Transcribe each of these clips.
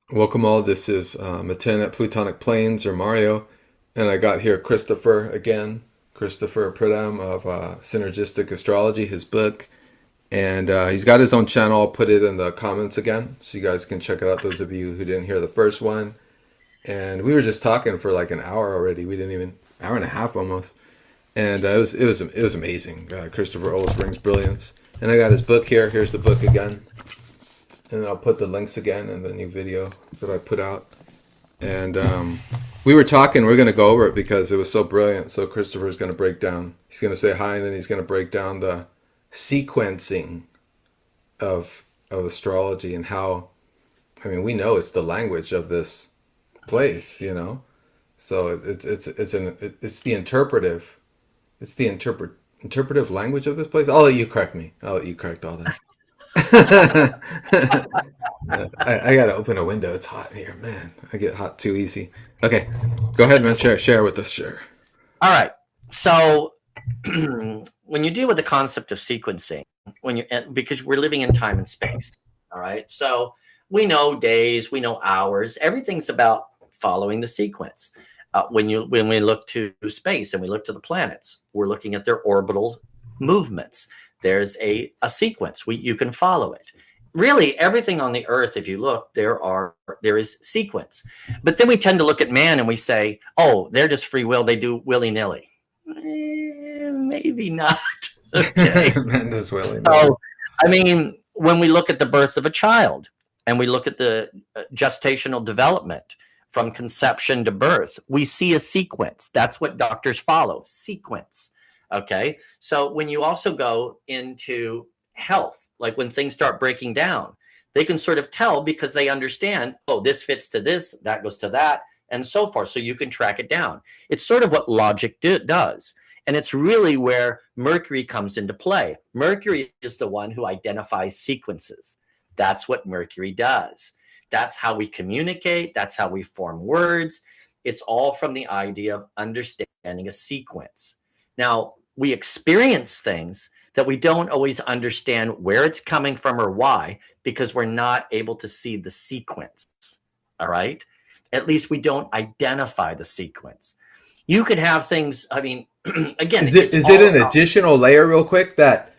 Welcome all. This is Matin at Plutonic Plains or Mario, and I got here Christopher again, Christopher Pradam of Synergistic Astrology, his book, and he's got his own channel. I'll put it in the comments again, so you guys can check it out. Those of you who didn't hear the first one, and we were just talking for like an hour already. We didn't even hour and a half almost, and it was amazing. Christopher always brings brilliance, and I got his book here. Here's the book again. And I'll put the links again in the new video that I put out. And we were talking, we're going to go over it because it was so brilliant. So Christopher's going to break down, he's going to say hi, and then he's going to break down the sequencing of astrology and how, I mean, we know it's the language of this place, you know? So it's the interpretive language of this place. I'll let you correct me. I'll let you correct all that. I gotta open a window. It's hot here, man. I get hot too easy. Okay, go ahead, man. Share with us. Share. All right. So when you deal with the concept of sequencing, because we're living in time and space, all right. So we know days, we know hours. Everything's about following the sequence. When we look to space and we look to the planets, we're looking at their orbital movements. There's a sequence. You can follow it. Really, everything on the earth, if you look, there is sequence. But then we tend to look at man and we say, oh, they're just free will. They do willy-nilly. Maybe not. Okay. Man, this willy. So, I mean, when we look at the birth of a child and we look at the gestational development from conception to birth, we see a sequence. That's what doctors follow, sequence. Okay. So when you also go into health, like when things start breaking down, they can sort of tell because they understand, oh, this fits to this, that goes to that, and so forth. So you can track it down. It's sort of what logic does. And it's really where Mercury comes into play. Mercury is the one who identifies sequences. That's what Mercury does. That's how we communicate. That's how we form words. It's all from the idea of understanding a sequence. Now, we experience things that we don't always understand where it's coming from or why, because we're not able to see the sequence. All right. At least we don't identify the sequence. You could have things, I mean, again, Is it an additional layer, real quick, that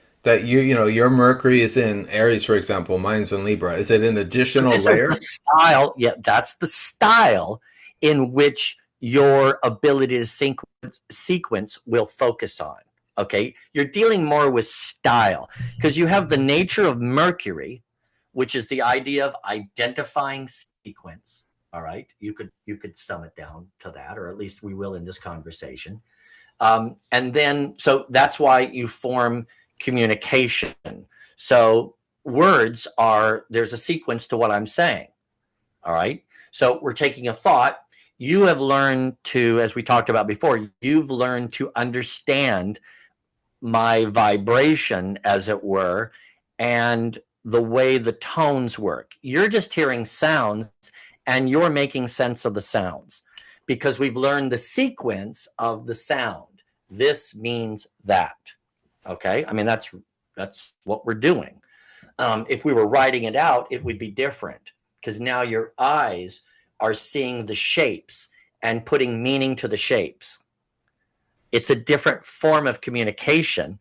you know your Mercury is in Aries, for example, mine's in Libra. Is it an additional layer? Is the style. Yeah, that's the style in which your ability to sequence will focus on. Okay, you're dealing more with style because you have the nature of Mercury, which is the idea of identifying sequence. All right, you could sum it down to that, or at least we will in this conversation. And then, so that's why you form communication. So words there's a sequence to what I'm saying. All right, so we're taking a thought. You have learned to, as we talked about before, you've learned to understand my vibration, as it were, and the way the tones work. You're just hearing sounds and you're making sense of the sounds because we've learned the sequence of the sound. This means that. Okay. I mean, that's what we're doing. If we were writing it out, it would be different because now your eyes are seeing the shapes and putting meaning to the shapes. It's a different form of communication,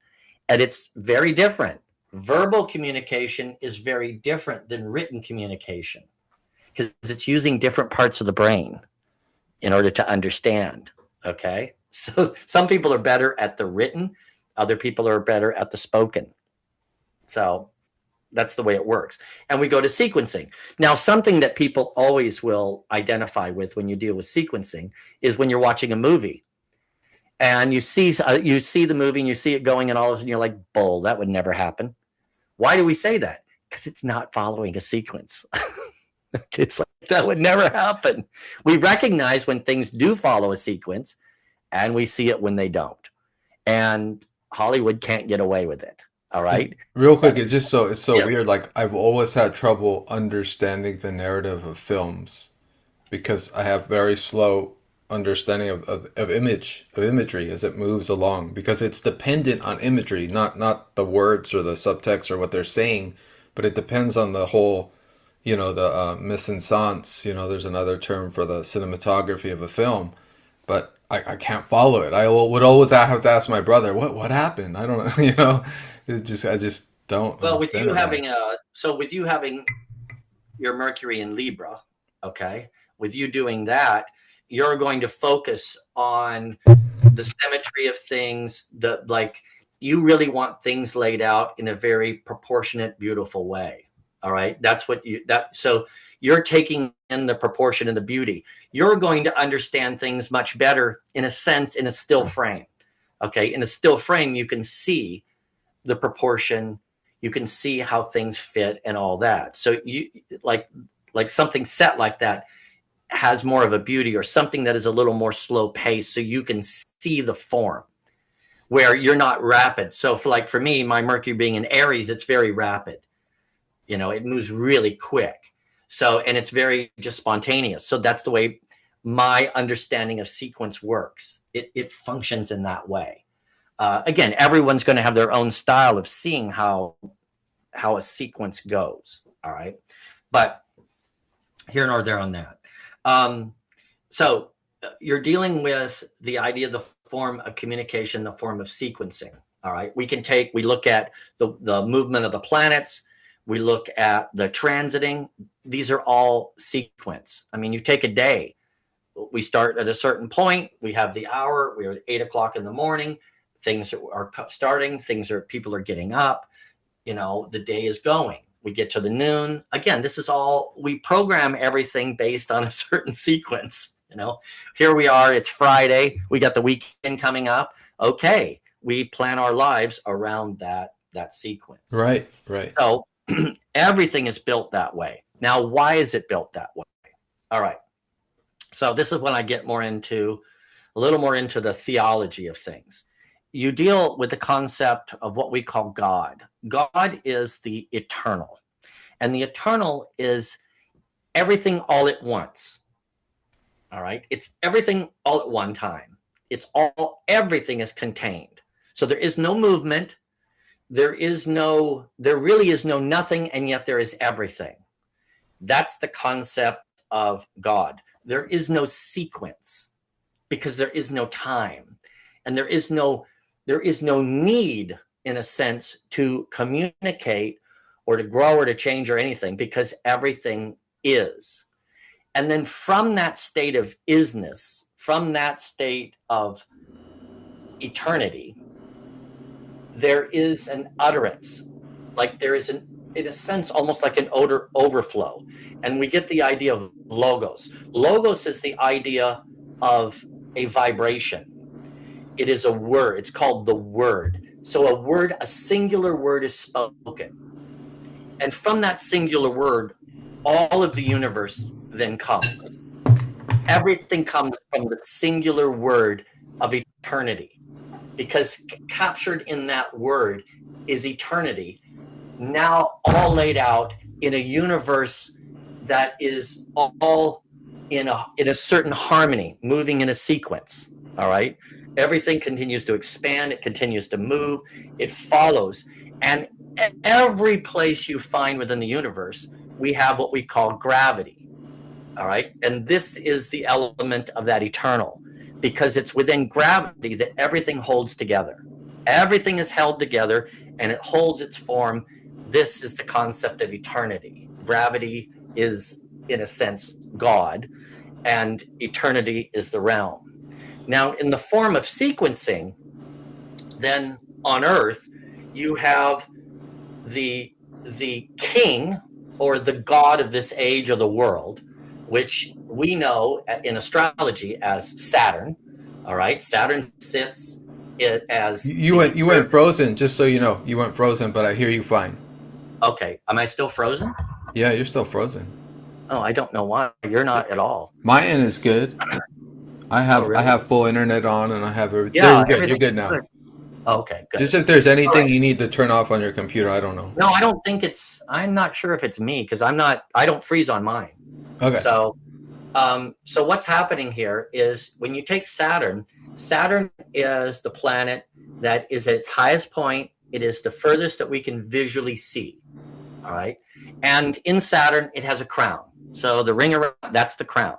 and it's very different. Verbal communication is very different than written communication because it's using different parts of the brain in order to understand. Okay. So some people are better at the written, other people are better at the spoken. So that's the way it works. And we go to sequencing. Now, something that people always will identify with when you deal with sequencing is when you're watching a movie. And you see the movie and you see it going, and all of a sudden you're like, bull, that would never happen. Why do we say that? Because it's not following a sequence. It's like, that would never happen. We recognize when things do follow a sequence, and we see it when they don't. And Hollywood can't get away with it. All right. Real quick, it's so Yeah. weird. Like I've always had trouble understanding the narrative of films because I have very slow understanding of imagery as it moves along because it's dependent on imagery, not the words or the subtext or what they're saying, but it depends on the whole, the mise en scène. There's another term for the cinematography of a film, but I can't follow it. I would always have to ask my brother, what happened? I don't know. I just don't Well, with understand you it all. having with you having your Mercury in Libra, okay, with you doing that, you're going to focus on the symmetry of things, the like you really want things laid out in a very proportionate, beautiful way. All right. That's what you that so you're taking in the proportion and the beauty. You're going to understand things much better in a sense in a still frame. Okay. In a still frame, you can see the proportion, you can see how things fit and all that. So you like something set like that has more of a beauty, or something that is a little more slow paced, so you can see the form where you're not rapid. So for me, my Mercury being in Aries, it's very rapid. It moves really quick. So, and it's very just spontaneous. So that's the way my understanding of sequence works. It functions in that way. Again, everyone's going to have their own style of seeing how a sequence goes. All right. But here nor there on that. So you're dealing with the idea of the form of communication, the form of sequencing. All right. We look at the movement of the planets. We look at the transiting. These are all sequence. I mean, you take a day. We start at a certain point. We have the hour. We're at 8 o'clock in the morning. Things are starting. People are getting up. The day is going. We get to the noon. Again, this is all, we program everything based on a certain sequence. Here we are, it's Friday. We got the weekend coming up. Okay. We plan our lives around that sequence. Right, right. So everything is built that way. Now, why is it built that way? All right. So this is when I get a little more into the theology of things. You deal with the concept of what we call God. God is the eternal, and the eternal is everything all at once. All right. It's everything all at one time. Everything is contained. So there is no movement. There really is no nothing, and yet there is everything. That's the concept of God. There is no sequence because there is no time, and there is no need, in a sense, to communicate or to grow or to change or anything, because everything is. And then from that state of isness, from that state of eternity, there is an utterance. Like there is in a sense, almost like an overflow. And we get the idea of logos. Logos is the idea of a vibration. It is a word. It's called the word. So a singular word is spoken. And from that singular word, all of the universe then comes. Everything comes from the singular word of eternity, because captured in that word is eternity, now all laid out in a universe that is all in a certain harmony, moving in a sequence. All right. Everything continues to expand. It continues to move. It follows. And every place you find within the universe, we have what we call gravity. All right. And this is the element of that eternal, because it's within gravity that everything holds together. Everything is held together and it holds its form. This is the concept of eternity. Gravity is, in a sense, God, and eternity is the realm. Now, in the form of sequencing, then on Earth, you have the king, or the god of this age or the world, which we know in astrology as Saturn. All right, Saturn sits as You went frozen. Just so you know, you went frozen, but I hear you fine. Okay, am I still frozen? Yeah, you're still frozen. Oh, I don't know why. You're not at all. My end is good. Oh, I really? have full internet on, and I have everything. There, Yeah, you're good. You're everything's good now. good. Okay, Just good. if there's All anything right. you need to turn off on your computer, I don't know. No, I don't think I'm not sure if it's me, because I don't freeze on mine. Okay. So what's happening here is when you take Saturn is the planet that is at its highest point. It is the furthest that we can visually see. All right. And in Saturn, it has a crown. So the ring around, that's the crown.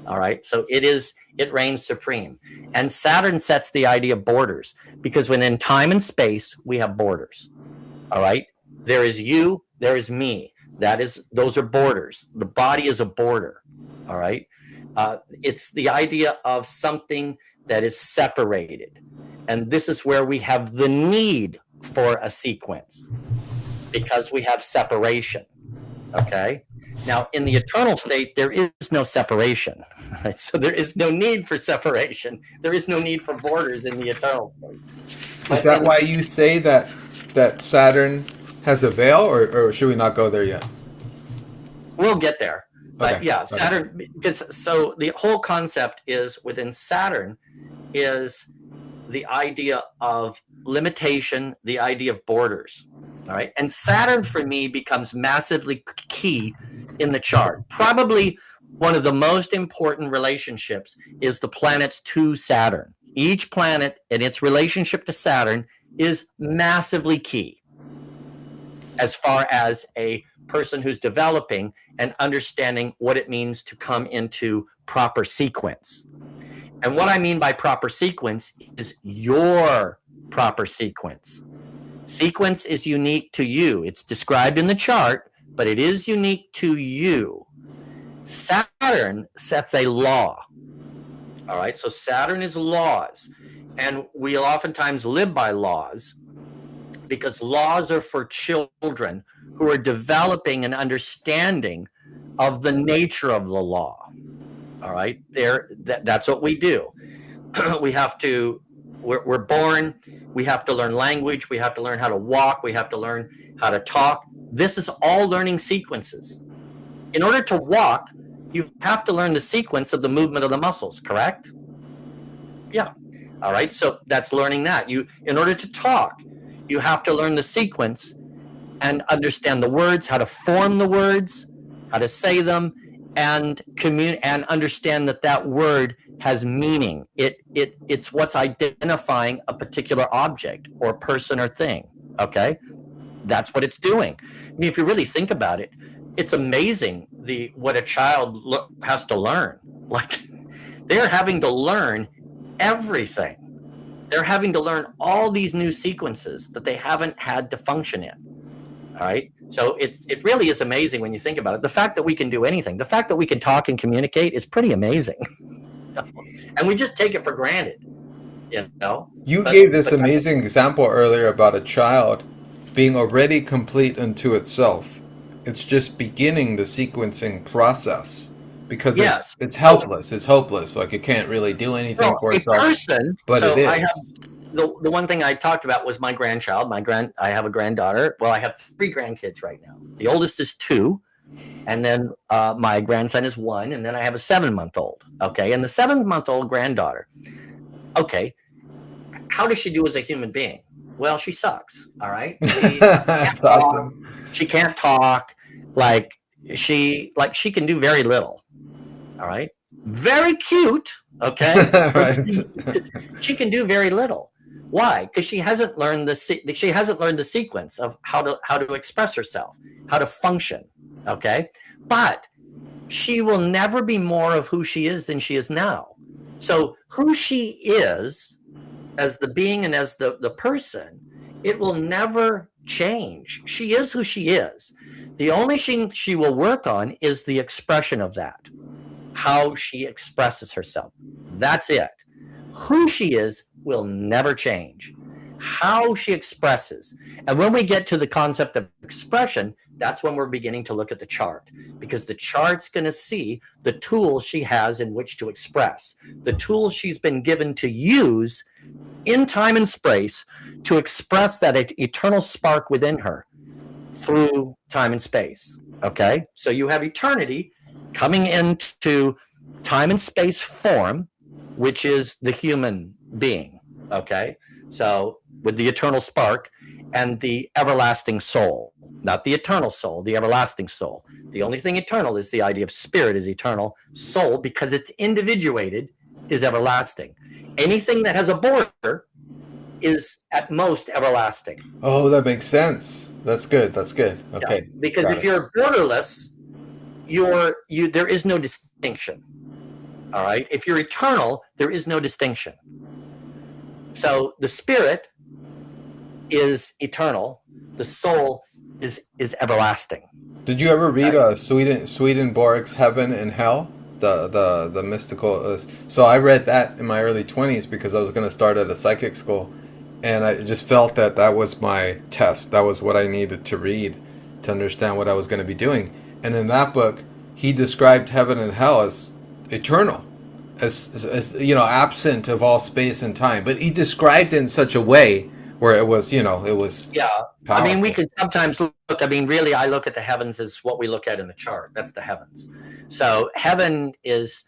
All right. So it reigns supreme. And Saturn sets the idea of borders, because within time and space, we have borders. All right. There is you, there is me. Those are borders. The body is a border. All right. It's the idea of something that is separated. And this is where we have the need for a sequence, because we have separation. Okay. Now, in the eternal state, there is no separation. Right? So there is no need for separation. There is no need for borders in the eternal state. Is that why you say that Saturn has a veil, or should we not go there yet? We'll get there. But Okay. yeah, Saturn, because so the whole concept is within Saturn is the idea of limitation, the idea of borders. All right. And Saturn for me becomes massively key in the chart. Probably one of the most important relationships is the planets to Saturn. Each planet and its relationship to Saturn is massively key as far as a person who's developing and understanding what it means to come into proper sequence. And what I mean by proper sequence is your proper sequence. Sequence is unique to you. It's described in the chart, but it is unique to you. Saturn sets a law. All right, so Saturn is laws. And we oftentimes live by laws because laws are for children who are developing an understanding of the nature of the law. All right, that's what we do. We're born, we have to learn language, we have to learn how to walk, we have to learn how to talk. This is all learning sequences. In order to walk, you have to learn the sequence of the movement of the muscles, correct? Yeah. All right, so that's learning that. In order to talk, you have to learn the sequence and understand the words, how to form the words, how to say them, and understand that word has meaning. It's what's identifying a particular object or person or thing. Okay, that's what it's doing. I mean, if you really think about it, it's amazing what a child has to learn. Like, they're having to learn everything. They're having to learn all these new sequences that they haven't had to function in. All right. So it really is amazing when you think about it. The fact that we can do anything, the fact that we can talk and communicate is pretty amazing. And we just take it for granted. You gave this amazing example earlier about a child being already complete unto itself. It's just beginning the sequencing process because it's helpless. It's hopeless. Like, it can't really do anything for itself. But it is. The one thing I talked about was my grandchild. I have a granddaughter. Well, I have 3 grandkids right now. The oldest is 2, and then my grandson is 1, and then I have a 7-month-old. Okay, and the 7-month-old granddaughter. Okay, how does she do as a human being? Well, she sucks. All right, she can't talk. She can do very little. All right, very cute. Okay, right. She can do very little. Why? Because she hasn't learned the sequence of how to express herself, how to function. Okay, but she will never be more of who she is than she is now. So who she is as the being and as the person, it will never change. She is who she is. The only thing she will work on is the expression of that, how she expresses herself. That's it. Who she is will never change. How she expresses. And when we get to the concept of expression, that's when we're beginning to look at the chart, because the chart's going to see the tools she has in which to express, the tools she's been given to use in time and space to express that eternal spark within her through time and space. Okay? So you have eternity coming into time and space form, which is the human being. Okay? So with the eternal spark and the everlasting soul, not the eternal soul, the everlasting soul. The only thing eternal is the idea of spirit is eternal. Soul, because it's individuated, is everlasting. Anything that has a border is at most everlasting. Oh, that makes sense. That's good. That's good. Yeah. Okay. Because Got if it. you're borderless, there is no distinction. All right. If you're eternal, there is no distinction. So the spirit is eternal. The soul is everlasting. Did you ever read Okay. Swedenborg's Heaven and Hell? The mystical. So I read that in my early 20s because I was going to start at a psychic school, and I just felt that that was my test. That was what I needed to read to understand what I was going to be doing. And in that book, he described heaven and hell as eternal, as absent of all space and time. But he described it in such a way where it was, it was Yeah. I mean, we powerful. could sometimes look, I mean, really, I look at the heavens as what we look at in the chart. That's the heavens. So heaven is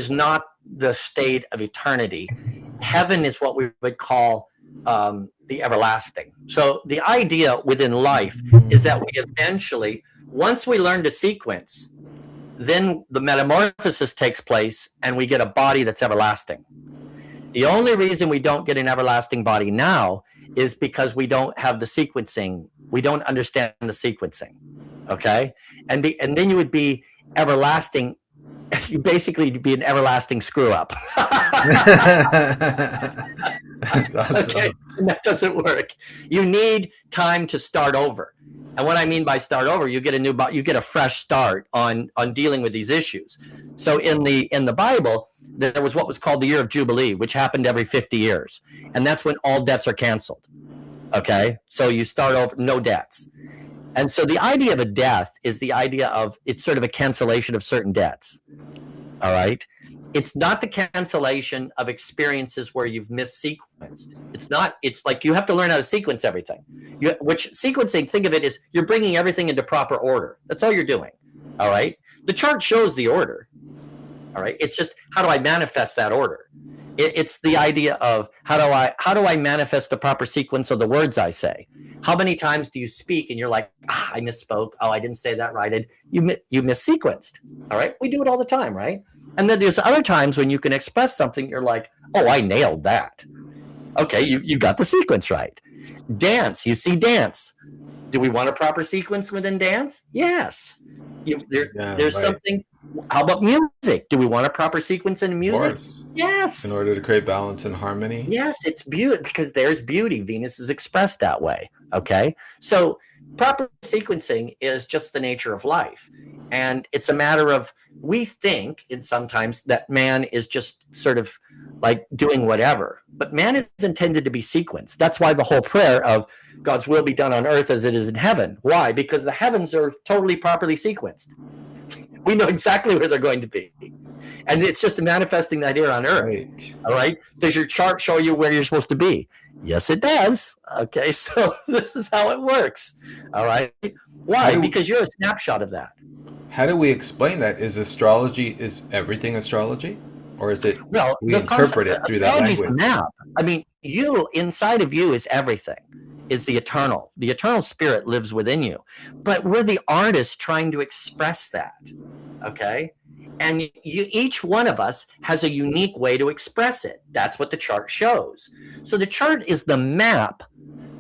not the state of eternity. Heaven is what we would call the everlasting. So the idea within life is that we eventually, once we learn to sequence, then the metamorphosis takes place and we get a body that's everlasting. The only reason we don't get an everlasting body now is because we don't have the sequencing. We don't understand the sequencing. Okay. And then you would be everlasting. You basically be an everlasting screw up. That's Okay. awesome. And that doesn't work. You need time to start over. And what I mean by start over, you get a fresh start on dealing with these issues. So in the Bible, there was what was called the year of Jubilee, which happened every 50 years. And that's when all debts are canceled. Okay. So you start over, no debts. And so the idea of a death is the idea of it's sort of a cancellation of certain debts. All right. It's not the cancellation of experiences where you've missequenced. It's not, it's like you have to learn how to sequence everything. Which sequencing, think of it as you're bringing everything into proper order. That's all you're doing. All right. The chart shows the order. All right. It's just, how do I manifest that order? It's the idea of how do I manifest the proper sequence of the words I say? How many times do you speak and you're like, I misspoke. Oh, I didn't say that right. You missequenced. All right. We do it all the time, right? And then there's other times when you can express something. You're like, oh, I nailed that. Okay. You got the sequence right. Dance. You see dance. Do we want a proper sequence within dance? Yes. Yeah, There's right. something. How about music? Do we want a proper sequence in Of music? course. In Yes. order to create balance and harmony. Yes, it's beauty because there's beauty. Venus is expressed that way. Okay. So proper sequencing is just the nature of life. And it's a matter of, we think in sometimes that man is just sort of like doing whatever, but man is intended to be sequenced. That's why the whole prayer of God's will be done on earth as it is in heaven. Why? Because the heavens are totally properly sequenced. We know exactly where they're going to be. And it's just manifesting that here on earth. Right. All right. Does your chart show you where you're supposed to be? Yes, it does. Okay. So this is how it works. All right. Why? Because you're a snapshot of that. How do we explain that? Is everything astrology? Or is it Well, we the interpret concept it of through that astrology is a language? map. I mean, you inside of you is everything, is the eternal. The eternal spirit lives within you. But we're the artists trying to express that. Okay. And each one of us has a unique way to express it. That's what the chart shows. So the chart is the map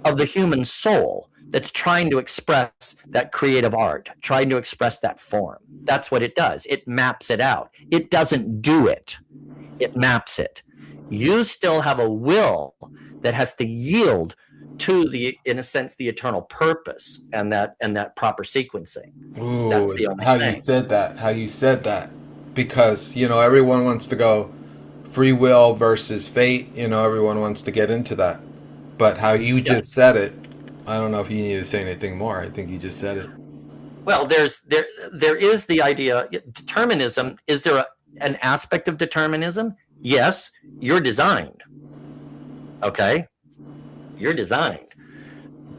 of the human soul that's trying to express that creative art, trying to express that form. That's what it does. It maps it out. It doesn't do it. It maps it. You still have a will that has to yield to in a sense, the eternal purpose and that proper sequencing. That's the Ooh, only how you thing. said that. How you said that. Because, everyone wants to go free will versus fate. Everyone wants to get into that. But how you Yeah. just said it, I don't know if you need to say anything more. I think you just said it. Well, there is the idea determinism. Is there an aspect of determinism? Yes, you're designed. Okay, you're designed,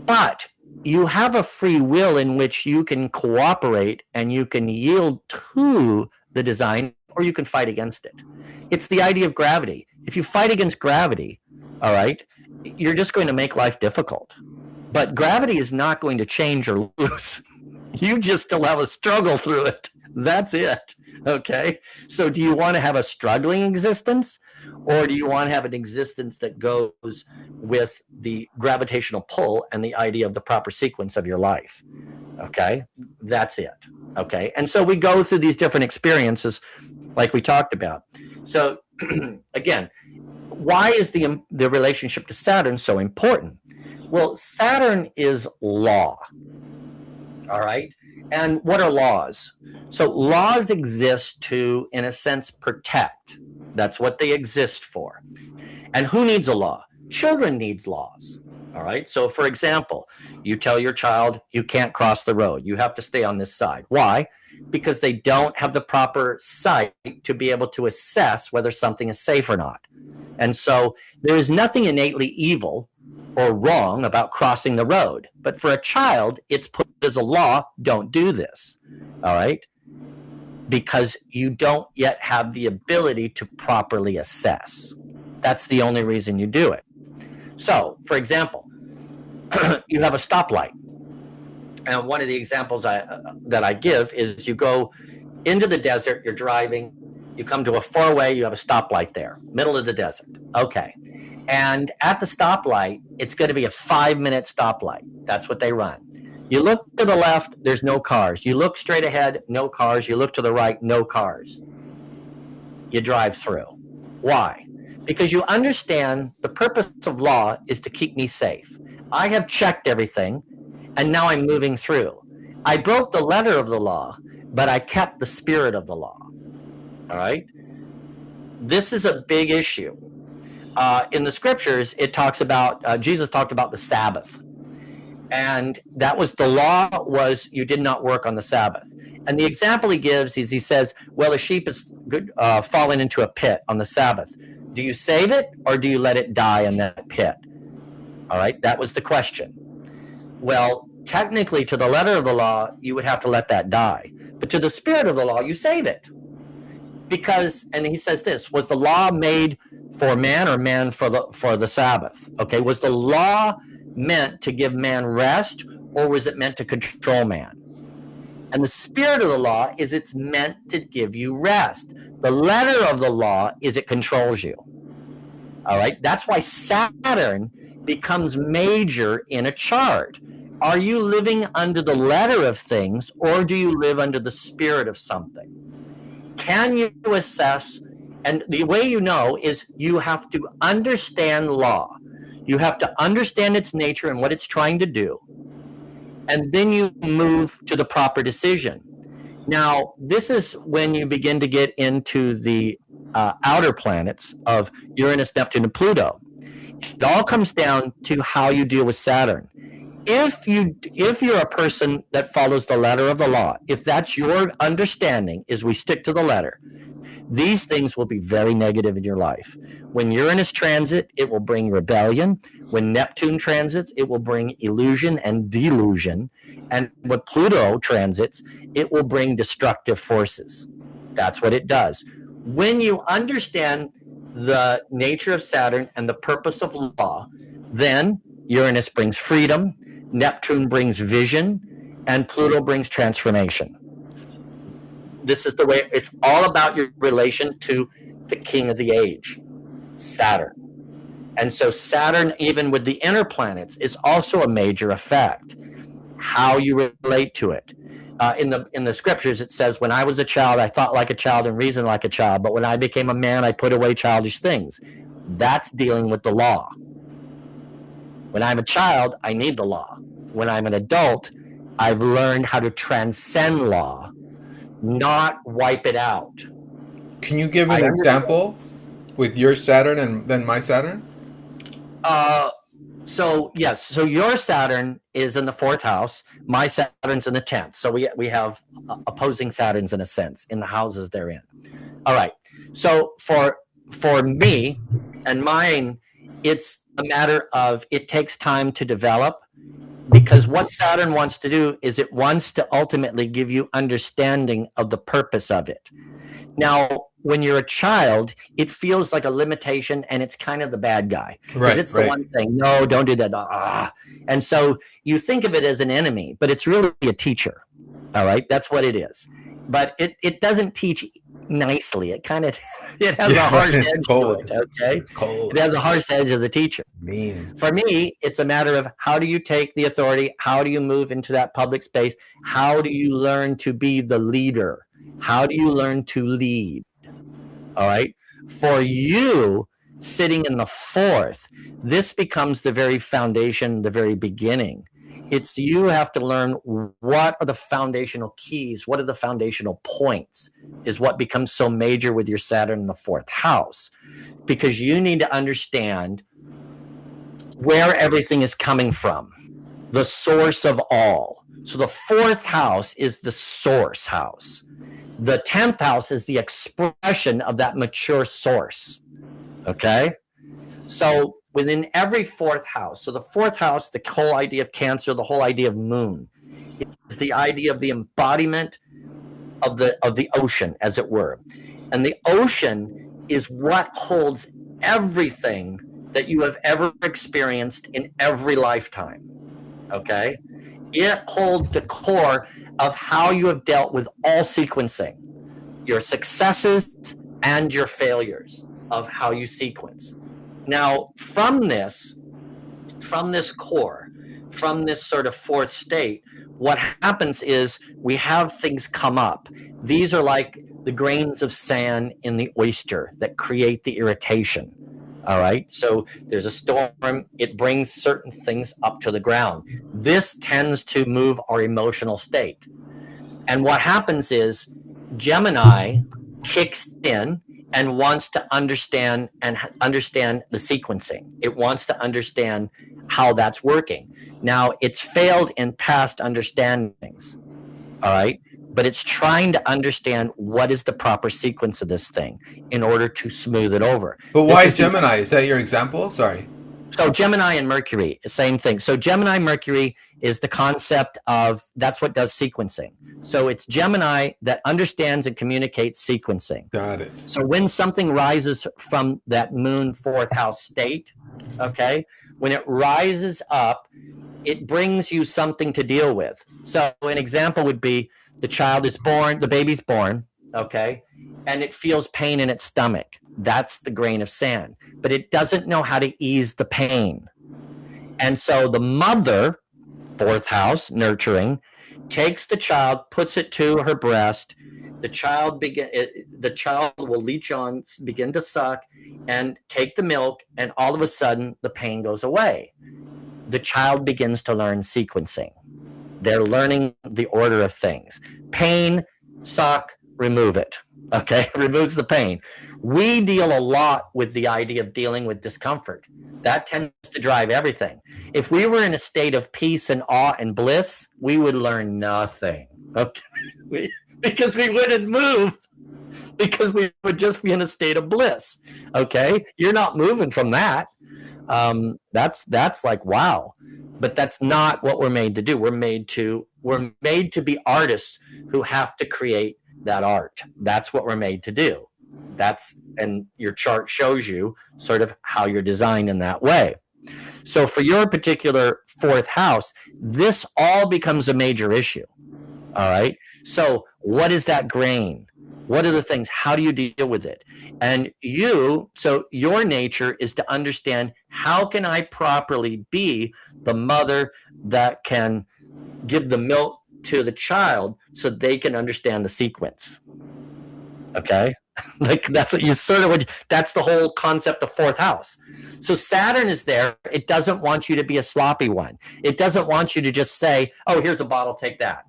but you have a free will in which you can cooperate and you can yield to the design, or you can fight against it. It's the idea of gravity. If you fight against gravity, all right, you're just going to make life difficult. But gravity is not going to change or lose. You just still have a struggle through it. That's it. Okay. So do you want to have a struggling existence, or do you want to have an existence that goes with the gravitational pull and the idea of the proper sequence of your life? Okay. That's it. Okay. And so we go through these different experiences like we talked about. So again, why is the relationship to Saturn so important? Well, Saturn is law. All right. And what are laws? So laws exist to, in a sense, protect. That's what they exist for. And who needs a law? Children needs laws. All right. So for example, you tell your child you can't cross the road. You have to stay on this side. Why? Because they don't have the proper sight to be able to assess whether something is safe or not. And so there is nothing innately evil or wrong about crossing the road. But for a child, it's put as a law, don't do this. All right? Because you don't yet have the ability to properly assess. That's the only reason you do it. So, for example, you have a stoplight. And one of the examples that I give is you go into the desert, you're driving, you come to a four-way, you have a stoplight there, middle of the desert. Okay. And at the stoplight, it's going to be a 5-minute stoplight. That's what they run. You look to the left, there's no cars. You look straight ahead, no cars. You look to the right, no cars. You drive through. Why? Because you understand the purpose of law is to keep me safe. I have checked everything, and now I'm moving through. I broke the letter of the law, but I kept the spirit of the law. All right? This is a big issue. In the scriptures, it talks about, Jesus talked about the Sabbath. And that was the law was you did not work on the Sabbath. And the example he gives is he says, well, a sheep is fallen into a pit on the Sabbath. Do you save it or do you let it die in that pit? All right, that was the question. Well, technically, to the letter of the law, you would have to let that die. But to the spirit of the law, you save it. Because, and he says this, was the law made for man or man for the Sabbath? Okay, was the law meant to give man rest or was it meant to control man? And the spirit of the law is it's meant to give you rest. The letter of the law is it controls you. All right, that's why Saturn becomes major in a chart. Are you living under the letter of things or do you live under the spirit of something? Can you assess? And the way you know is you have to understand law. You have to understand its nature and what it's trying to do. And then you move to the proper decision. Now, this is when you begin to get into the outer planets of Uranus, Neptune, and Pluto. It all comes down to how you deal with Saturn. If you're a person that follows the letter of the law, if that's your understanding is we stick to the letter, these things will be very negative in your life. When Uranus transit, it will bring rebellion. When Neptune transits, it will bring illusion and delusion. And when Pluto transits, it will bring destructive forces. That's what it does. When you understand the nature of Saturn and the purpose of law, then Uranus brings freedom, Neptune brings vision, and Pluto brings transformation. This is the way it's all about your relation to the king of the age, Saturn. And so Saturn, even with the inner planets, is also a major effect. How you relate to it. In the scriptures, it says, when I was a child, I thought like a child and reasoned like a child. But when I became a man, I put away childish things. That's dealing with the law. When I'm a child, I need the law. When I'm an adult, I've learned how to transcend law, not wipe it out. Can you give an example with your Saturn and then my Saturn? So yes, so your Saturn is in the 4th house. My Saturn's in the 10th. So we have opposing Saturns in a sense in the houses they're in. All right. So for me and mine, it's a matter of it takes time to develop, because what Saturn wants to do is it wants to ultimately give you understanding of the purpose of it. Now, when you're a child, it feels like a limitation and it's kind of the bad guy. Because it's the one saying, no, don't do that. And so you think of it as an enemy, but it's really a teacher. All right. That's what it is. but it doesn't teach nicely. It kind of it has a Yeah, right. harsh It's edge to cold. it. Okay, It's cold. it has a harsh edge as a teacher. Mean. For me, it's a matter of how do you take the authority? How do you move into that public space? How do you learn to be the leader? How do you learn to lead? All right. For you, sitting in the fourth, this becomes the very foundation, the very beginning. It's you have to learn what are the foundational keys, what are the foundational points, is what becomes so major with your Saturn in the fourth house, because you need to understand where everything is coming from, the source of all. So the fourth house is the source house. The 10th house is the expression of that mature source. Okay? So within every fourth house, so the fourth house, the whole idea of Cancer, the whole idea of moon, is the idea of the embodiment of the ocean, as it were. And the ocean is what holds everything that you have ever experienced in every lifetime. Okay? It holds the core of how you have dealt with all sequencing, your successes and your failures of how you sequence. Now, from this core, from this sort of fourth state, what happens is we have things come up. These are like the grains of sand in the oyster that create the irritation. All right. So there's a storm. It brings certain things up to the ground. This tends to move our emotional state. And what happens is Gemini kicks in and wants to understand the sequencing. It wants to understand how that's working. Now, it's failed in past understandings. All right. But it's trying to understand what is the proper sequence of this thing in order to smooth it over. But why Gemini? Is that your example? Sorry. So Gemini and Mercury, same thing. So Gemini, Mercury is the concept of, that's what does sequencing. So it's Gemini that understands and communicates sequencing. Got it. So when something rises from that moon fourth house state, okay, when it rises up, it brings you something to deal with. So an example would be the child is born, the baby's born, okay, and it feels pain in its stomach. That's the grain of sand, but it doesn't know how to ease the pain. And so the mother, fourth house, nurturing, takes the child, puts it to her breast. The child will leech on, begin to suck, and take the milk, and all of a sudden the pain goes away. The child begins to learn sequencing. They're learning the order of things. Pain, suck, remove it. Okay, removes the pain. We deal a lot with the idea of dealing with discomfort. That tends to drive everything. If we were in a state of peace and awe and bliss, we would learn nothing. Okay, because we wouldn't move. Because we would just be in a state of bliss. Okay, you're not moving from that. That's like wow, but that's not what we're made to do. We're made to be artists who have to create that art. That's what we're made to do. And your chart shows you sort of how you're designed in that way. So for your particular fourth house, this all becomes a major issue. All right. So what is that grain? What are the things? How do you deal with it? And so your nature is to understand, how can I properly be the mother that can give the milk to the child so they can understand the sequence? Okay. Like that's what you sort of that's the whole concept of fourth house. So Saturn is there. It doesn't want you to be a sloppy one. It doesn't want you to just say, oh, here's a bottle, take that.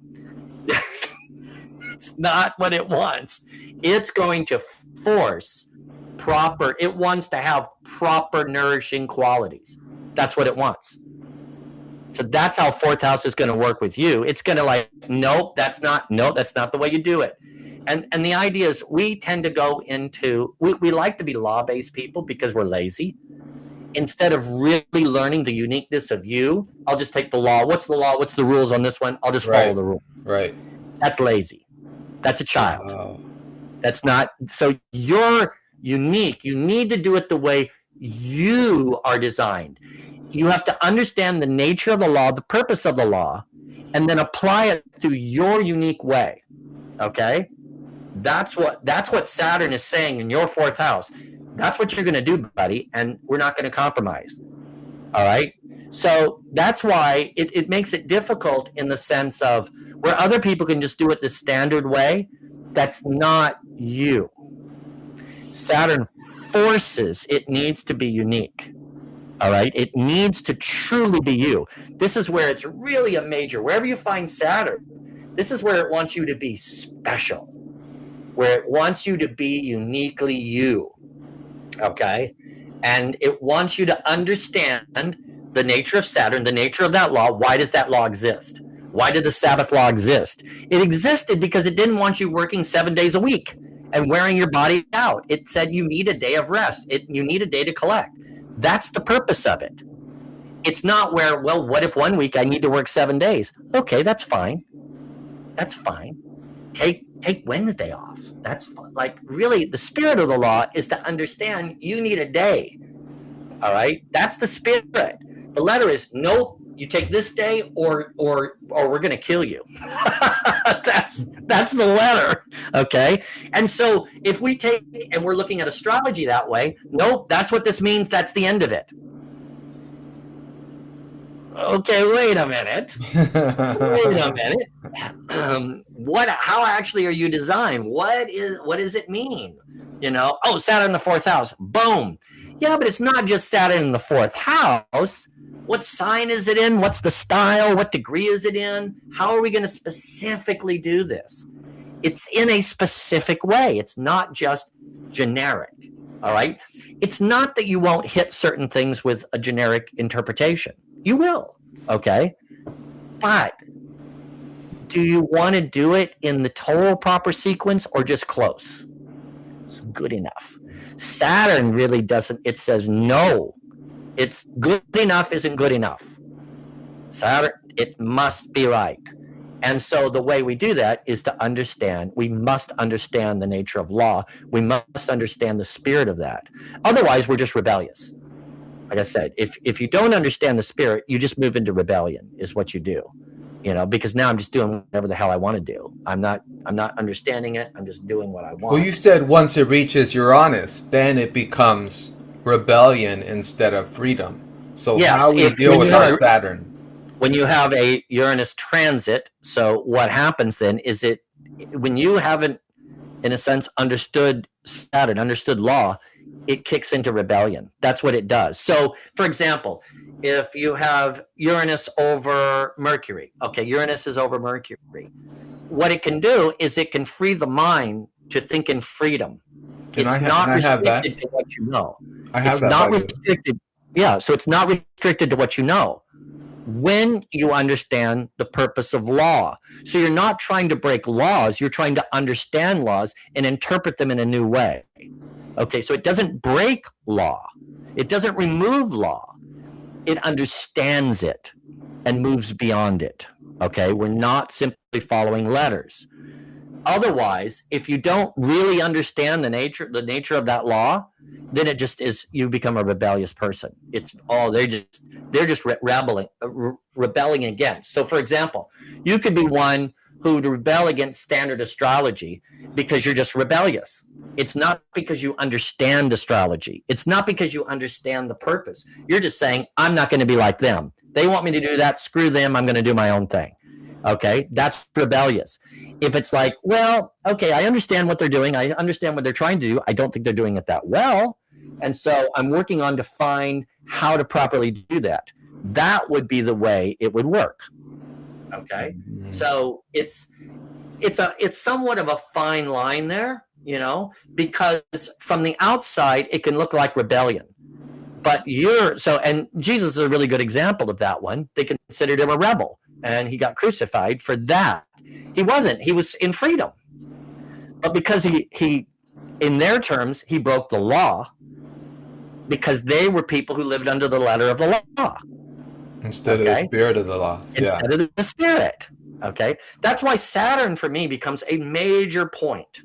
It's not what it wants. It's going to force it wants to have proper nourishing qualities. That's what it wants. So that's how fourth house is going to work with you. It's going to like, nope, that's not the way you do it. And the idea is we tend to go into, we like to be law-based people because we're lazy. Instead of really learning the uniqueness of you, I'll just take the law. What's the law? What's the rules on this one? I'll just follow the rule. Right. That's lazy. That's a child. That's not. So you're unique. You need to do it the way you are designed. You have to understand the nature of the law, the purpose of the law, and then apply it through your unique way. Okay, that's what Saturn is saying in your fourth house. That's what you're going to do, buddy, and we're not going to compromise. All right. So that's why it makes it difficult in the sense of where other people can just do it the standard way. That's not you. Saturn forces it needs to be unique. All right. It needs to truly be you. This is where it's really a major. Wherever you find Saturn, this is where it wants you to be special, where it wants you to be uniquely you. Okay. And it wants you to understand the nature of Saturn, the nature of that law. Why does that law exist? Why did the Sabbath law exist? It existed because it didn't want you working 7 days a week and wearing your body out. It said you need a day of rest. You need a day to collect. That's the purpose of it. It's not where, well, what if 1 week I need to work 7 days? Okay, that's fine. That's fine. Take Wednesday off. That's fine. Like, really, the spirit of the law is to understand you need a day. All right? That's the spirit. The letter is, nope, you take this day or we're going to kill you. That's the letter. Okay? And so if we take and we're looking at astrology that way, nope, that's what this means. That's the end of it. Okay, wait a minute. How actually are you designed? What does it mean? Oh, Saturn in the fourth house. Boom. Yeah, but it's not just Saturn in the fourth house. What sign is it in? What's the style? What degree is it in? How are we going to specifically do this? It's in a specific way. It's not just generic. All right. It's not that you won't hit certain things with a generic interpretation. You will. Okay. But do you want to do it in the total proper sequence or just close? It's good enough. Saturn really doesn't. It says no. It's good enough isn't good enough. Saturn, it must be right. And so the way we do that is to understand. We must understand the nature of law. We must understand the spirit of that. Otherwise, we're just rebellious. Like I said, if you don't understand the spirit, you just move into rebellion is what you do. Because now I'm just doing whatever the hell I want to do. I'm not understanding it. I'm just doing what I want. Well, you said once it reaches Uranus, then it becomes rebellion instead of freedom. So yes, how we deal with our Saturn? When you have a Uranus transit, so what happens then is when you haven't, in a sense, understood Saturn, understood law, it kicks into rebellion. That's what it does. So, for example, if you have Uranus over Mercury, okay, Uranus is over Mercury. What it can do is it can free the mind to think in freedom. It's not restricted to what you know. It's not restricted. Yeah, so it's not restricted to what you know. When you understand the purpose of law. So you're not trying to break laws, you're trying to understand laws and interpret them in a new way. Okay, so it doesn't break law. It doesn't remove law. It understands it and moves beyond it. Okay, we're not simply following letters. Otherwise, if you don't really understand the nature of that law, then it just is, you become a rebellious person. It's they're just rebelling against. So, for example, you could be one who would rebel against standard astrology because you're just rebellious. It's not because you understand astrology. It's not because you understand the purpose. You're just saying, I'm not going to be like them. They want me to do that. Screw them. I'm going to do my own thing. Okay, that's rebellious. If it's like, well, okay, I understand what they're doing. I understand what they're trying to do. I don't think they're doing it that well. And so I'm working on to find how to properly do that. That would be the way it would work. Okay, so it's somewhat of a fine line there, because from the outside it can look like rebellion. But and Jesus is a really good example of that one. They considered him a rebel. And he got crucified for that. He wasn't. He was in freedom. But because he in their terms, he broke the law because they were people who lived under the letter of the law. Instead of the spirit of the law. Instead of the spirit. Okay? That's why Saturn, for me, becomes a major point.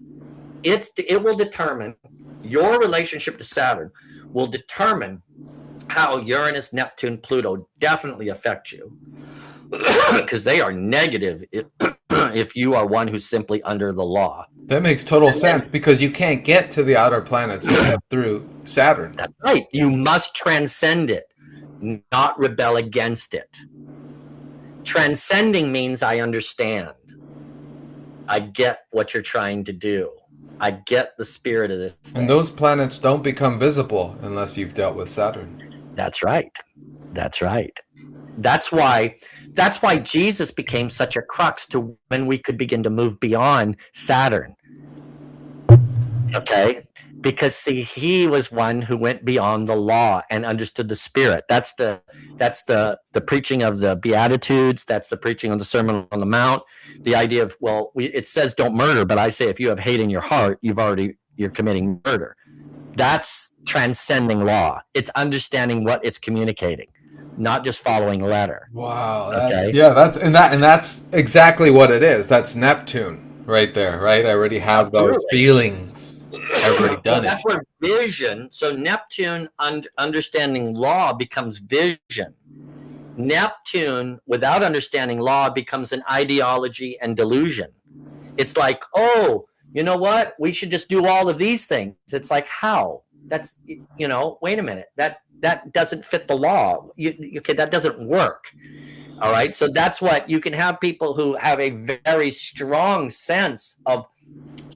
It will determine, your relationship to Saturn will determine how Uranus, Neptune, Pluto definitely affect you. Because they are negative if you are one who's simply under the law. That makes total sense because you can't get to the outer planets through Saturn. That's right. You must transcend it, not rebel against it. Transcending means I understand. I get what you're trying to do. I get the spirit of this thing. And those planets don't become visible unless you've dealt with Saturn. That's right. That's right. That's why Jesus became such a crux to when we could begin to move beyond Saturn. Okay? Because see, he was one who went beyond the law and understood the spirit. That's the preaching of the Beatitudes. That's the preaching of the Sermon on the Mount. The idea of, well, it says don't murder, but I say if you have hate in your heart, you're committing murder. That's transcending law. It's understanding what it's communicating, not just following letter. Wow. That's exactly what it is. That's Neptune right there, right? I already have those feelings. I've already done That's where vision. So Neptune, understanding law, becomes vision. Neptune, without understanding law, becomes an ideology and delusion. It's like, oh, you know what? We should just do all of these things. It's like, how? That's, wait a minute. That doesn't fit the law. Okay, that doesn't work. All right. So that's what you can have people who have a very strong sense of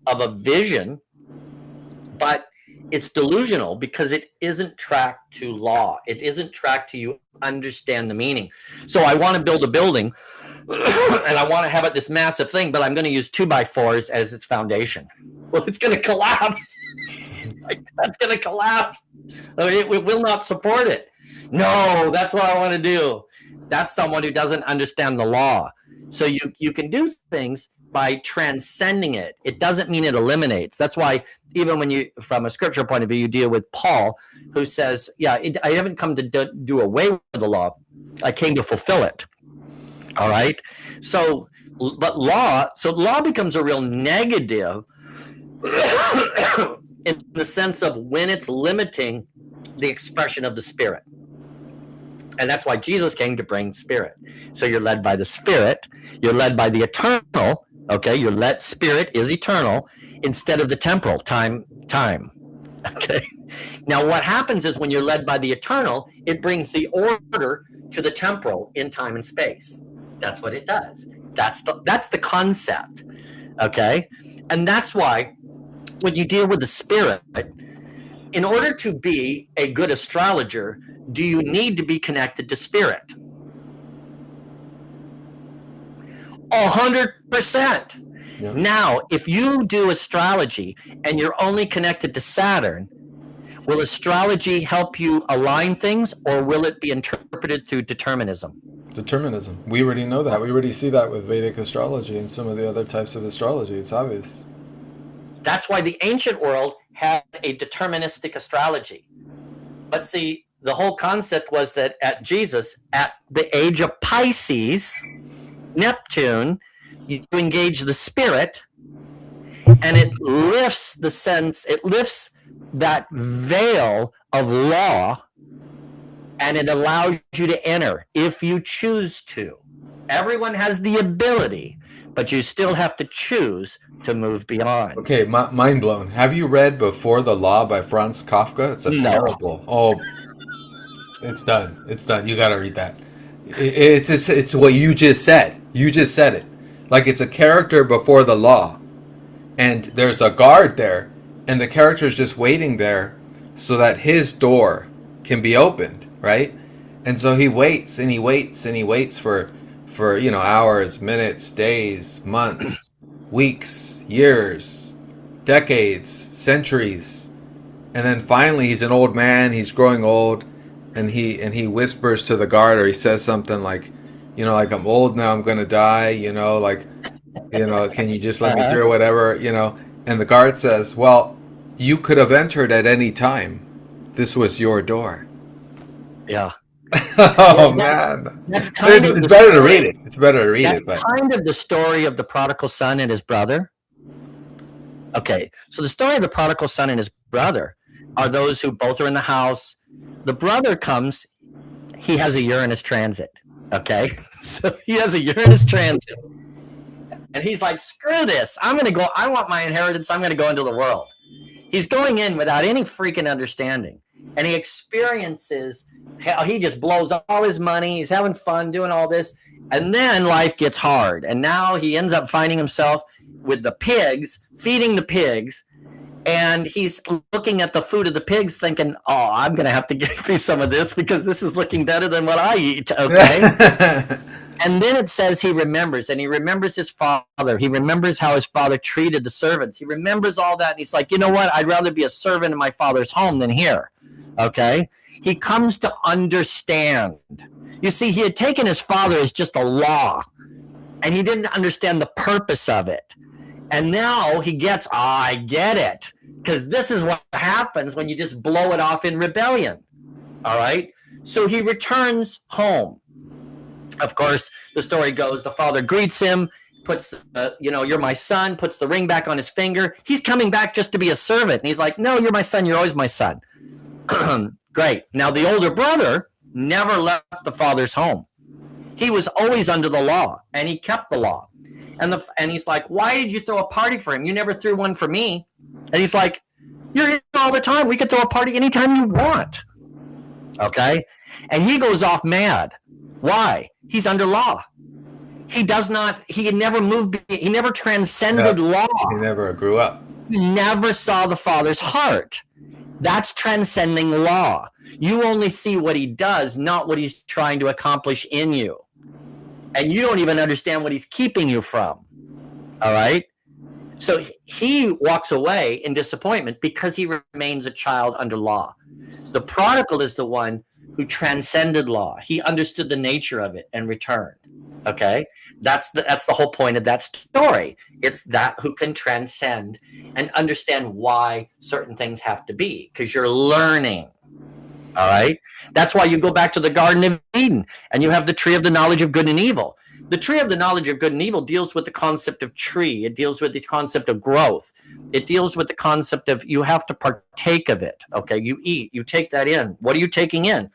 a vision, but it's delusional because it isn't tracked to law. It isn't tracked to you understand the meaning. So I want to build a building and I want to have it this massive thing, but I'm going to use 2x4s as its foundation. Well, it's going to collapse. That's going to collapse. It will not support it. No, that's what I want to do. That's someone who doesn't understand the law. So you can do things by transcending it. It doesn't mean it eliminates. That's why even when you, from a scriptural point of view, you deal with Paul, who says, I haven't come to do away with the law. I came to fulfill it. All right. So, but law becomes a real negative in the sense of when it's limiting the expression of the spirit. And that's why Jesus came to bring spirit. So you're led by the spirit. You're led by the eternal. Okay, spirit is eternal instead of the temporal, time. Okay. Now what happens is when you're led by the eternal, it brings the order to the temporal in time and space. That's what it does. That's the concept. Okay? And that's why when you deal with the spirit, in order to be a good astrologer, do you need to be connected to spirit? 100%. Yeah. Now, if you do astrology and you're only connected to Saturn, will astrology help you align things, or will it be interpreted through determinism? Determinism. We already know that. We already see that with Vedic astrology and some of the other types of astrology. It's obvious. That's why the ancient world had a deterministic astrology. But see, the whole concept was that at the age of Pisces, Neptune, you engage the spirit, and it lifts that veil of law, and it allows you to enter if you choose to. Everyone has the ability, but you still have to choose to move beyond. Okay, mind blown. Have you read Before the Law by Franz Kafka? It's terrible. Oh, it's done. It's done. You got to read that. It's what you just said. You just said it. Like it's a character before the law, and there's a guard there, and the character's just waiting there so that his door can be opened, right? And so he waits and he waits and he waits for hours, minutes, days, months, weeks, years, decades, centuries. And then finally he's an old man, he's growing old, and he whispers to the guard, or he says something like, like, I'm old now, I'm going to die, can you just let me through, whatever, And the guard says, well, you could have entered at any time. This was your door. Yeah. Man. That's kind of it's better to read it. It's better to read it. That's kind of the story of the prodigal son and his brother. Okay. So the story of the prodigal son and his brother are those who both are in the house. The brother comes, he has a Uranus transit. Okay. So he has a Uranus transit. And he's like, screw this. I'm going to go. I want my inheritance. I'm going to go into the world. He's going in without any freaking understanding. And he experiences how he just blows all his money. He's having fun doing all this. And then life gets hard. And now he ends up finding himself with the pigs, feeding the pigs. And he's looking at the food of the pigs thinking, oh, I'm going to have to give me some of this because this is looking better than what I eat. Okay. And then it says he remembers, and he remembers his father. He remembers how his father treated the servants. He remembers all that. And he's like, you know what? I'd rather be a servant in my father's home than here. Okay. He comes to understand. You see, he had taken his father as just a law, and he didn't understand the purpose of it. And now he gets, I get it. Because this is what happens when you just blow it off in rebellion. All right. So he returns home. Of course, the story goes, the father greets him, puts you're my son, puts the ring back on his finger. He's coming back just to be a servant. And he's like, no, you're my son. You're always my son. Great. Now, the older brother never left the father's home. He was always under the law, and he kept the law. And he's like, why did you throw a party for him? You never threw one for me. And he's like, you're here all the time. We could throw a party anytime you want. Okay? And he goes off mad. Why? He's under law. He never transcended law. He never grew up. He never saw the Father's heart. That's transcending law. You only see what he does, not what he's trying to accomplish in you. And you don't even understand what he's keeping you from. All right? So he walks away in disappointment because he remains a child under law. The prodigal is the one who transcended law. He understood the nature of it and returned. Okay? That's the whole point of that story. It's that who can transcend and understand why certain things have to be, because you're learning. All right? That's why you go back to the Garden of Eden and you have the tree of the knowledge of good and evil. The tree of the knowledge of good and evil deals with the concept of tree. It deals with the concept of growth. It deals with the concept of you have to partake of it. Okay, you eat, you take that in. What are you taking in?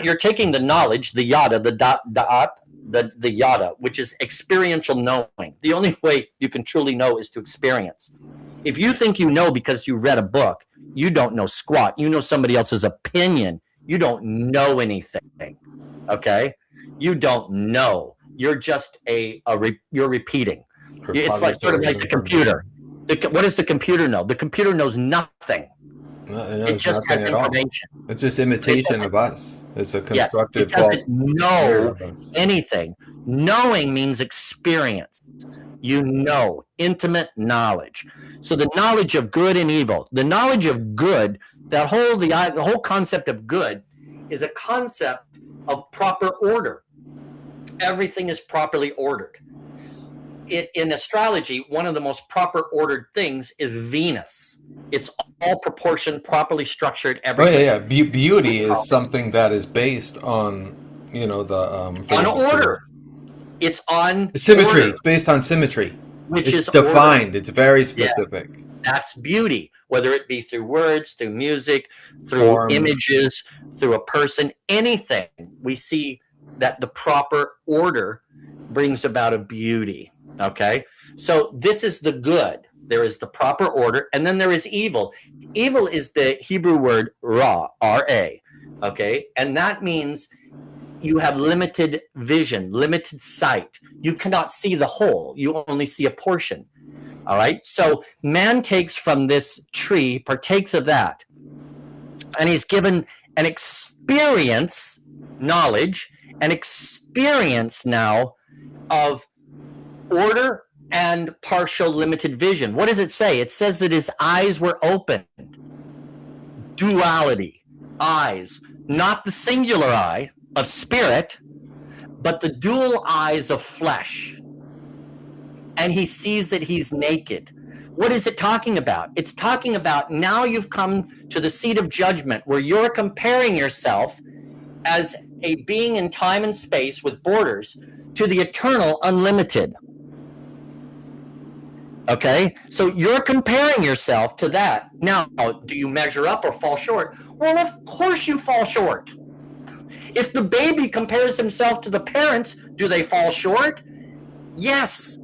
You're taking the knowledge, the yada, the yada, which is experiential knowing. The only way you can truly know is to experience. If you think you know because you read a book, you don't know squat. You know somebody else's opinion. You don't know anything. Okay? You don't know. You're just you're repeating. It's like sort of like the computer. What does the computer know? The computer knows nothing. It just has information. It's just imitation of us. It's a constructive. Yes, it doesn't know anything. Knowing means experience. You know, intimate knowledge. So the knowledge of good and evil, the knowledge of good, the whole concept of good is a concept of proper order. Everything is properly ordered. In astrology, one of the most proper ordered things is Venus. It's all proportioned, properly structured, everything. Oh, yeah. Beauty is something that is based on, on order. It's on symmetry. Order, it's based on symmetry. Which is defined. Order. It's very specific. Yeah. That's beauty, whether it be through words, through music, through images, through a person, anything. We see that the proper order brings about a beauty. Okay? So this is the good. There is the proper order, and then there is evil. Evil is the Hebrew word ra, R-A. Okay? And that means you have limited vision, limited sight. You cannot see the whole. You only see a portion. All right? So man takes from this tree, partakes of that, and he's given an experience, knowledge, an experience now of order and partial limited vision. What does it say? It says that his eyes were opened. Duality. Eyes. Not the singular eye of spirit, but the dual eyes of flesh. And he sees that he's naked. What is it talking about? It's talking about now you've come to the seat of judgment where you're comparing yourself as a being in time and space with borders to the eternal unlimited. Okay? So you're comparing yourself to that. Now, do you measure up or fall short? Well, of course you fall short. If the baby compares himself to the parents, do they fall short? Yes.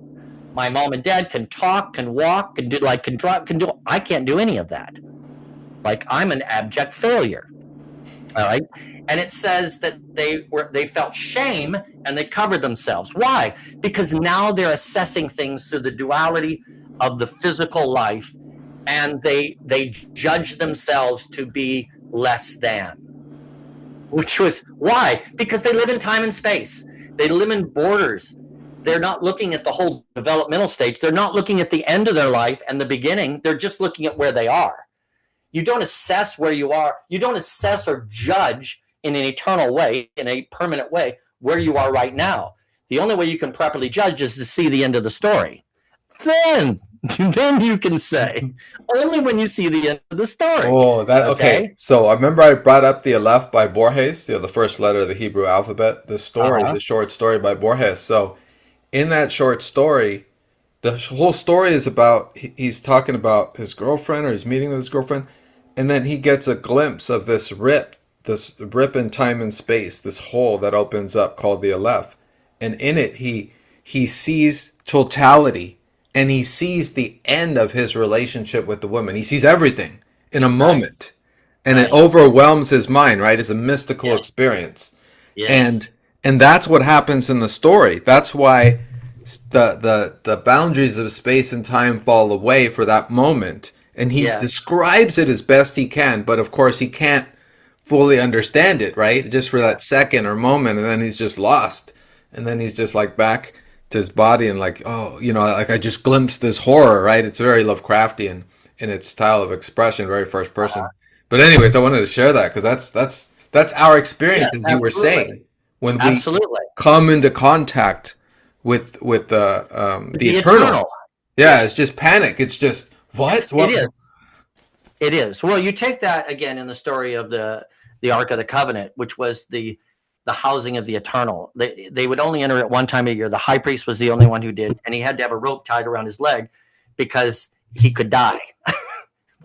My mom and dad can talk, can walk, can do like can drive, can do. I can't do any of that. Like I'm an abject failure. All right. And it says that they felt shame and they covered themselves. Why? Because now they're assessing things through the duality of the physical life, and they judge themselves to be less than. Which was why? Because they live in time and space. They live in borders. They're not looking at the whole developmental stage. They're not looking at the end of their life and the beginning. They're just looking at where they are. You don't assess where you are. You don't assess or judge in an eternal way, in a permanent way, where you are right now. The only way you can properly judge is to see the end of the story. Then you can say, only when you see the end of the story. Oh, okay. So I remember I brought up the Aleph by Borges, the first letter of the Hebrew alphabet, the story, the short story by Borges. So in that short story, the whole story is about he's talking about his girlfriend, or he's meeting with his girlfriend, and then he gets a glimpse of this rip in time and space, this hole that opens up called the Aleph. And in it, he sees totality, and he sees the end of his relationship with the woman. He sees everything in a moment, and it overwhelms his mind, right? It's a mystical experience. Yes. And that's what happens in the story. That's why the boundaries of space and time fall away for that moment. And he describes it as best he can, but of course he can't fully understand it, right? Just for that second or moment, and then he's just lost. And then he's just like back to his body and like, oh, like I just glimpsed this horror, right? It's very Lovecraftian in its style of expression, very first person. But anyways, I wanted to share that because that's our experience, as you were saying, when we come into contact with the eternal. Yeah, it's just panic. It's just what? It is. Well, you take that again in the story of the Ark of the Covenant, which was the housing of the eternal. They would only enter it one time a year. The high priest was the only one who did, and he had to have a rope tied around his leg because he could die.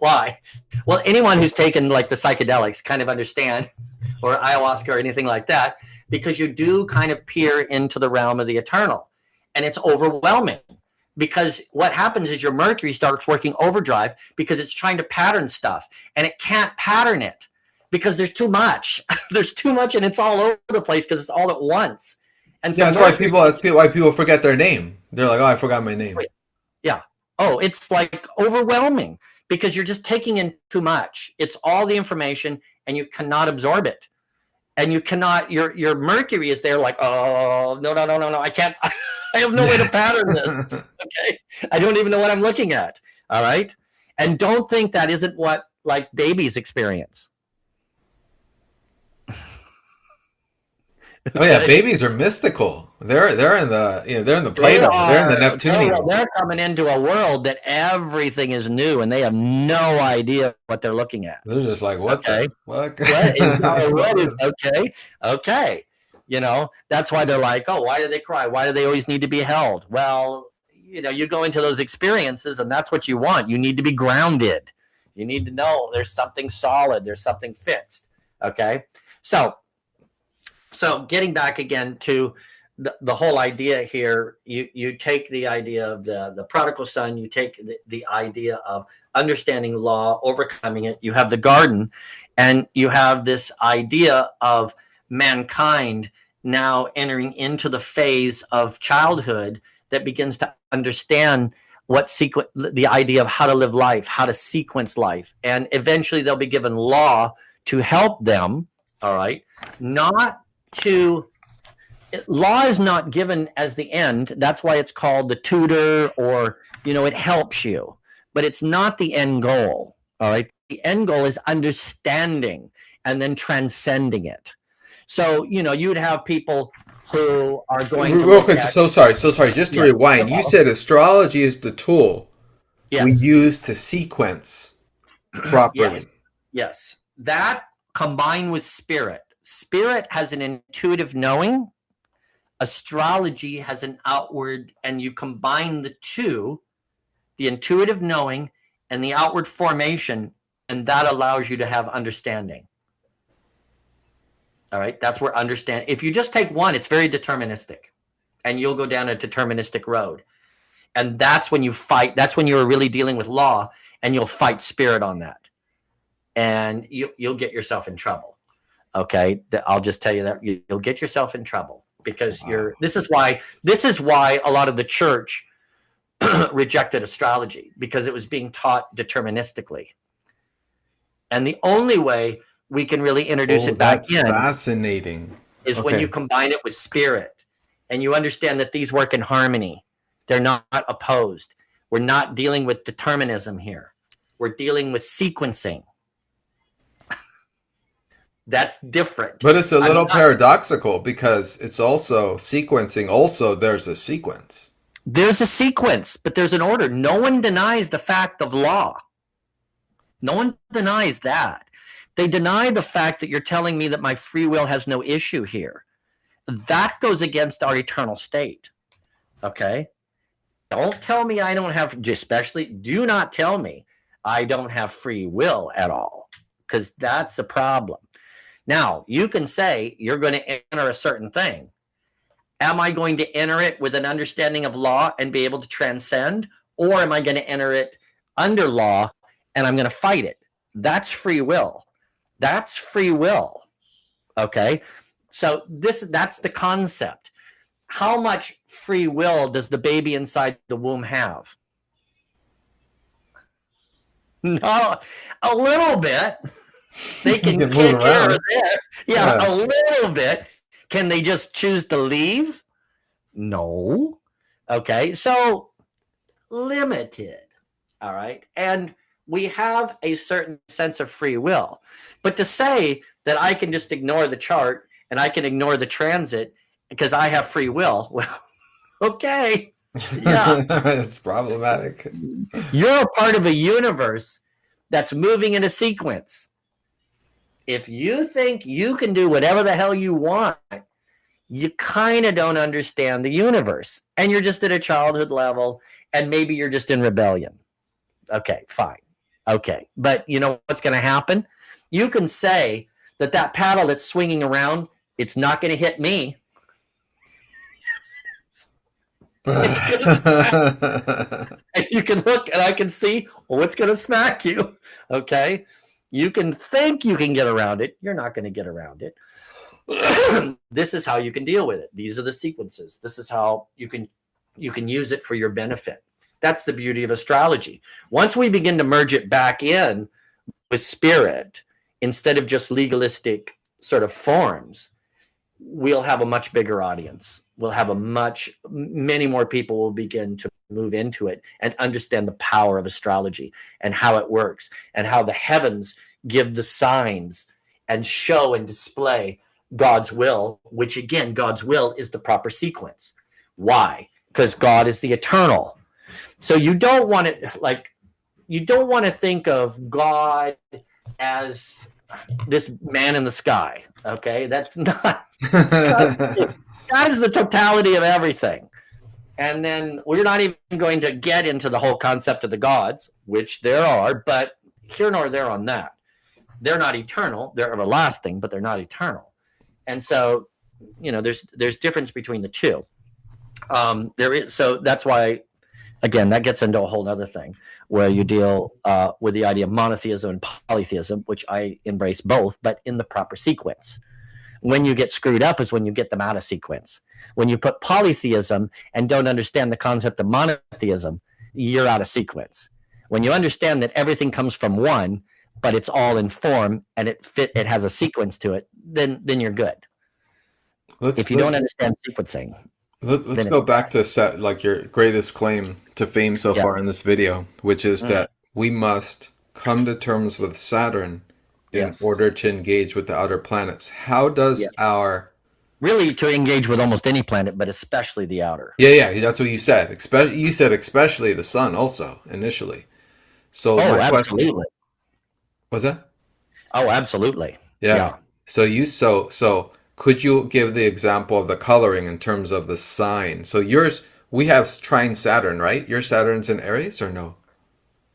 Why? Well, anyone who's taken like the psychedelics kind of understand, or ayahuasca or anything like that, because you do kind of peer into the realm of the eternal, and it's overwhelming. Because what happens is your Mercury starts working overdrive because it's trying to pattern stuff, and it can't pattern it because there's too much. There's too much, and it's all over the place because it's all at once. And so that's why people forget their name. They're like, oh, I forgot my name. Yeah. Oh, it's like overwhelming because you're just taking in too much. It's all the information, and you cannot absorb it. And you cannot, your Mercury is there like, oh, no, I can't, I have no way to pattern this. Okay. I don't even know what I'm looking at. All right. And don't think that isn't what like babies experience. Oh yeah, babies are mystical. They're in the they're in the Plato. They're in the Neptunian. They're coming into a world that everything is new, and they have no idea what they're looking at. They're just like, what the fuck? What is okay? That's why they're like, oh, why do they cry? Why do they always need to be held? Well, you go into those experiences, and that's what you want. You need to be grounded. You need to know there's something solid. There's something fixed. Okay, so getting back again to the whole idea here, you take the idea of the prodigal son, you take the idea of understanding law, overcoming it. You have the garden, and you have this idea of mankind now entering into the phase of childhood that begins to understand the idea of how to live life, how to sequence life. And eventually they'll be given law to help them. All right. Law is not given as the end. That's why it's called the tutor, or, it helps you, but it's not the end goal. All right. The end goal is understanding and then transcending it. So, you would have people who are going to real quick. So sorry. Just to rewind, you said astrology is the tool we use to sequence properly. Yes. That combined with spirit. Spirit has an intuitive knowing. Astrology has an outward, and you combine the two, the intuitive knowing and the outward formation, and that allows you to have understanding. All right, that's where understand. If you just take one, it's very deterministic, and you'll go down a deterministic road. And that's when you fight. That's when you're really dealing with law, and you'll fight spirit on that, and you'll get yourself in trouble. Okay, I'll just tell you that you'll get yourself in trouble because This is why a lot of the church rejected astrology, because it was being taught deterministically, and the only way we can really introduce it back in fascinating is when you combine it with spirit, and you understand that these work in harmony. They're not opposed. We're not dealing with determinism here. We're dealing with sequencing. That's different. But it's a little paradoxical because it's also sequencing. Also, there's a sequence. There's a sequence, but there's an order. No one denies the fact of law. No one denies that. They deny the fact that you're telling me that my free will has no issue here. That goes against our eternal state. Okay? Don't tell me I don't have, especially do not tell me I don't have free will at all, because that's a problem. Now, you can say you're going to enter a certain thing. Am I going to enter it with an understanding of law and be able to transcend? Or am I going to enter it under law and I'm going to fight it? That's free will. That's free will. Okay? So that's the concept. How much free will does the baby inside the womb have? No, a little bit. They can kick here or there. Yeah, a little bit. Can they just choose to leave? No. Okay, so limited. All right. And we have a certain sense of free will. But to say that I can just ignore the chart and I can ignore the transit because I have free will, well, okay. Yeah. It's problematic. You're a part of a universe that's moving in a sequence. If you think you can do whatever the hell you want, you kind of don't understand the universe. And you're just at a childhood level, and maybe you're just in rebellion. Okay, fine. Okay. But you know what's going to happen? You can say that paddle that's swinging around, it's not going to hit me. And you can look and I can see, it's going to smack you. Okay. You can think you can get around it. You're not going to get around it. This is how you can deal with it. These are the sequences. This is how you can use it for your benefit. That's the beauty of astrology. Once we begin to merge it back in with spirit, instead of just legalistic sort of forms, we'll have a much bigger audience. We'll have many more people will begin to move into it and understand the power of astrology and how it works and how the heavens give the signs and show and display God's will, which again, God's will is the proper sequence. Why? Because God is the eternal. So you don't want to think of God as this man in the sky. Okay. That's not, God is the totality of everything. And then we're not even going to get into the whole concept of the gods, which there are, but here nor there on that. They're not eternal. They're everlasting, but they're not eternal. And so, there's difference between the two. So that's why, again, that gets into a whole other thing where you deal with the idea of monotheism and polytheism, which I embrace both, but in the proper sequence. When you get screwed up is when you get them out of sequence. When you put polytheism and don't understand the concept of monotheism, you're out of sequence. When you understand that everything comes from one, but it's all in form and it has a sequence to it, then you're good. If you don't understand sequencing. Let's go back to your greatest claim to fame so far in this video, which is that we must come to terms with Saturn in order to engage with the outer planets. How does really to engage with almost any planet, but especially the outer? Yeah, that's what you said. You said especially the sun also initially. So absolutely. Was that? Oh, absolutely. Yeah. So could you give the example of the coloring in terms of the sign? So we have trine Saturn, right? Your Saturn's in Aries or no?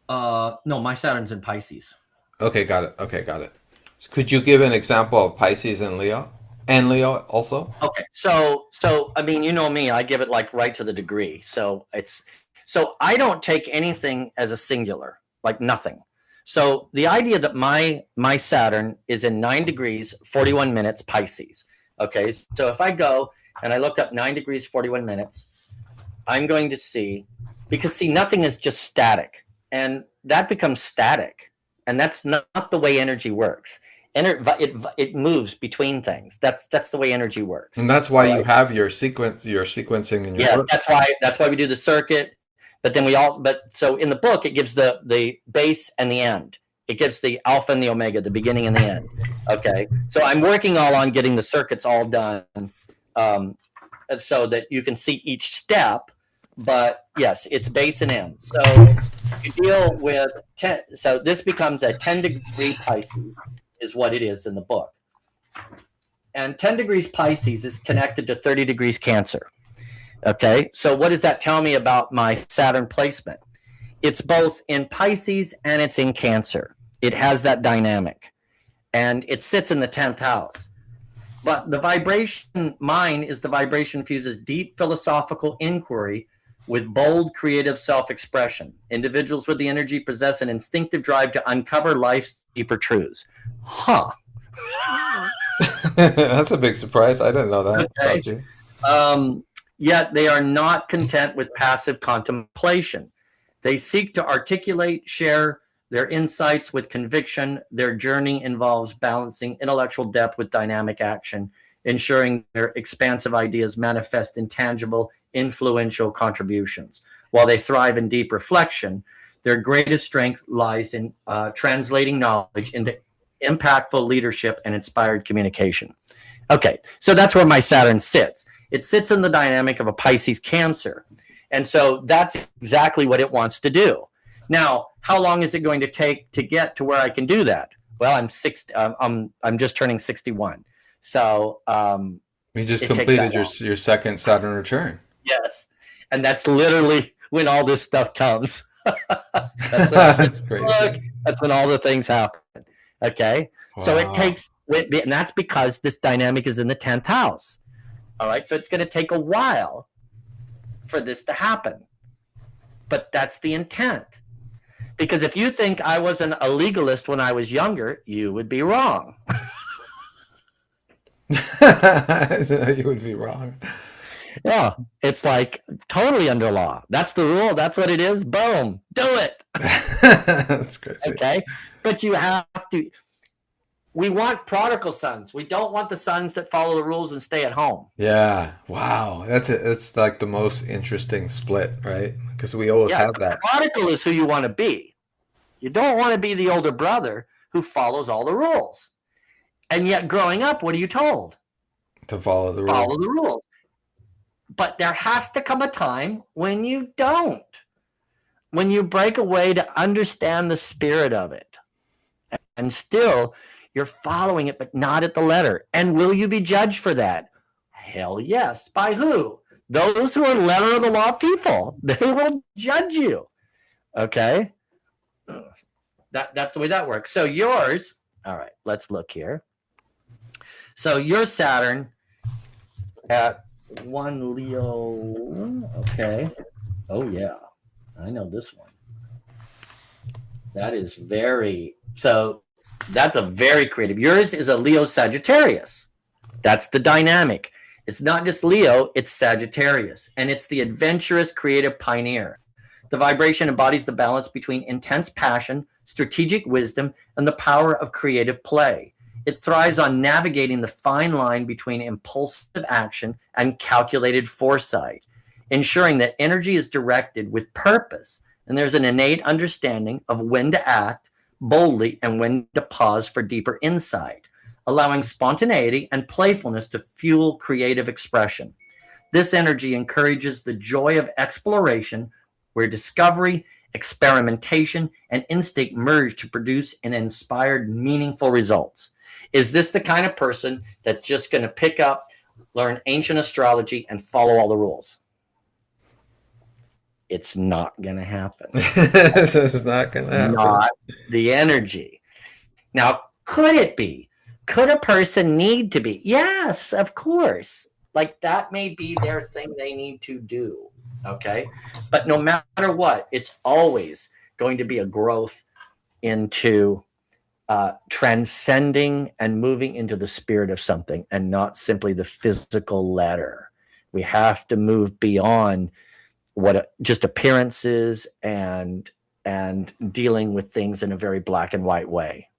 No, my Saturn's in Pisces. Okay, got it. So could you give an example of Pisces and Leo? And Leo also? Okay, so I mean, you know me, I give it like right to the degree. So So I don't take anything as a singular, like nothing. So the idea that my Saturn is in 9 degrees 41 minutes Pisces. Okay, so if I go and I look up 9 degrees 41 minutes, I'm going to see, because see, nothing is just static, and that becomes static, and that's not the way energy works. It moves between things. That's the way energy works. And that's why All you right. have your sequencing in your Yes, book. that's why we do the circuit. But then we all but so in the book it gives the base and the end. It gives the alpha and the omega, the beginning and the end. Okay, so I'm working all on getting the circuits all done, so that you can see each step. But yes, it's base and end. So you deal with 10. So this becomes a 10-degree Pisces, is what it is in the book. And 10 degrees Pisces is connected to 30 degrees Cancer. Okay, so what does that tell me about my Saturn placement? It's both in Pisces and it's in Cancer. It has that dynamic, and it sits in the 10th house. But the vibration, mine is the vibration fuses deep philosophical inquiry with bold creative self-expression. Individuals with the energy possess an instinctive drive to uncover life's deeper truths. Huh. That's a big surprise. I didn't know that Okay. about you. Yet they are not content with passive contemplation. They seek to articulate, share their insights with conviction. Their journey involves balancing intellectual depth with dynamic action, ensuring their expansive ideas manifest in tangible, influential contributions. While they thrive in deep reflection, their greatest strength lies in translating knowledge into impactful leadership and inspired communication. Okay, so that's where my Saturn sits. It sits in the dynamic of a Pisces Cancer. And so that's exactly what it wants to do. Now, how long is it going to take to get to where I can do that? Well, I'm just turning 61. So You just it takes that completed long. your second Saturn return. Yes. And that's literally when all this stuff comes. That's when I get That's the crazy. book. That's when all the things happen. Okay. So it Wow. takes, and that's because this dynamic is in the 10th house. All right. So it's going to take a while for this to happen. But that's the intent. Because if you think I wasn't a legalist when I was younger, you would be wrong. You would be wrong. Yeah. It's like totally under law. That's the rule. That's what it is. Boom. Do it. That's crazy. Okay. But you have to. We want prodigal sons. We don't want the sons that follow the rules and stay at home. Yeah. Wow. That's it. It's like the most interesting split, right? Because we always Yeah, have the that. prodigal is who you want to be. You don't want to be the older brother who follows all the rules. And yet, growing up, what are you told? To follow the Follow rules. the rules. But there has to come a time when you don't, when you break away to understand the spirit of it. And still, you're following it, but not at the letter. And will you be judged for that? Hell yes. By who? Those who are letter of the law people. They will judge you. Okay? That's the way that works. So yours, all right, let's look here. So your Saturn at 1 Leo. Okay. Oh, yeah. I know this one. That is very, so that's a very creative. Yours is a Leo Sagittarius. That's the dynamic. It's not just Leo, it's Sagittarius. And it's the adventurous, creative pioneer. The vibration embodies the balance between intense passion, strategic wisdom, and the power of creative play. It thrives on navigating the fine line between impulsive action and calculated foresight, ensuring that energy is directed with purpose, and there's an innate understanding of when to act boldly and when to pause for deeper insight, allowing spontaneity and playfulness to fuel creative expression. This energy encourages the joy of exploration, where discovery, experimentation, and instinct merge to produce an inspired, meaningful results. Is this the kind of person that's just going to pick up, learn ancient astrology, and follow all the rules? It's not going to happen. This is not going to happen. Not the energy. Now, could it be? Could a person need to be? Yes, of course. Like that may be their thing they need to do. Okay. But no matter what, it's always going to be a growth into transcending and moving into the spirit of something and not simply the physical letter. We have to move beyond what just appearances and dealing with things in a very black and white way.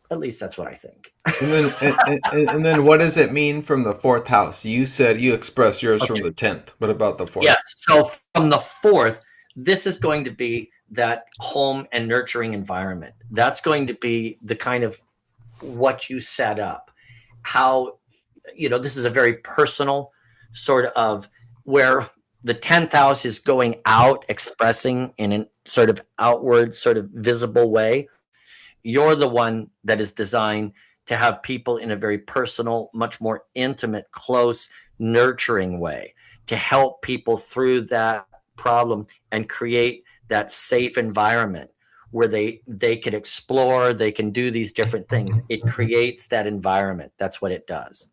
At least that's what I think. And then what does it mean from the fourth house? You said you express yours from Okay. the 10th. What about the fourth? Yes. So from the fourth, this is going to be that home and nurturing environment. That's going to be the kind of what you set up. How, this is a very personal sort of where the 10th house is going out, expressing in a sort of outward, sort of visible way. You're the one that is designed to have people in a very personal, much more intimate, close, nurturing way to help people through that problem and create that safe environment where they can explore, they can do these different things. It creates that environment. That's what it does.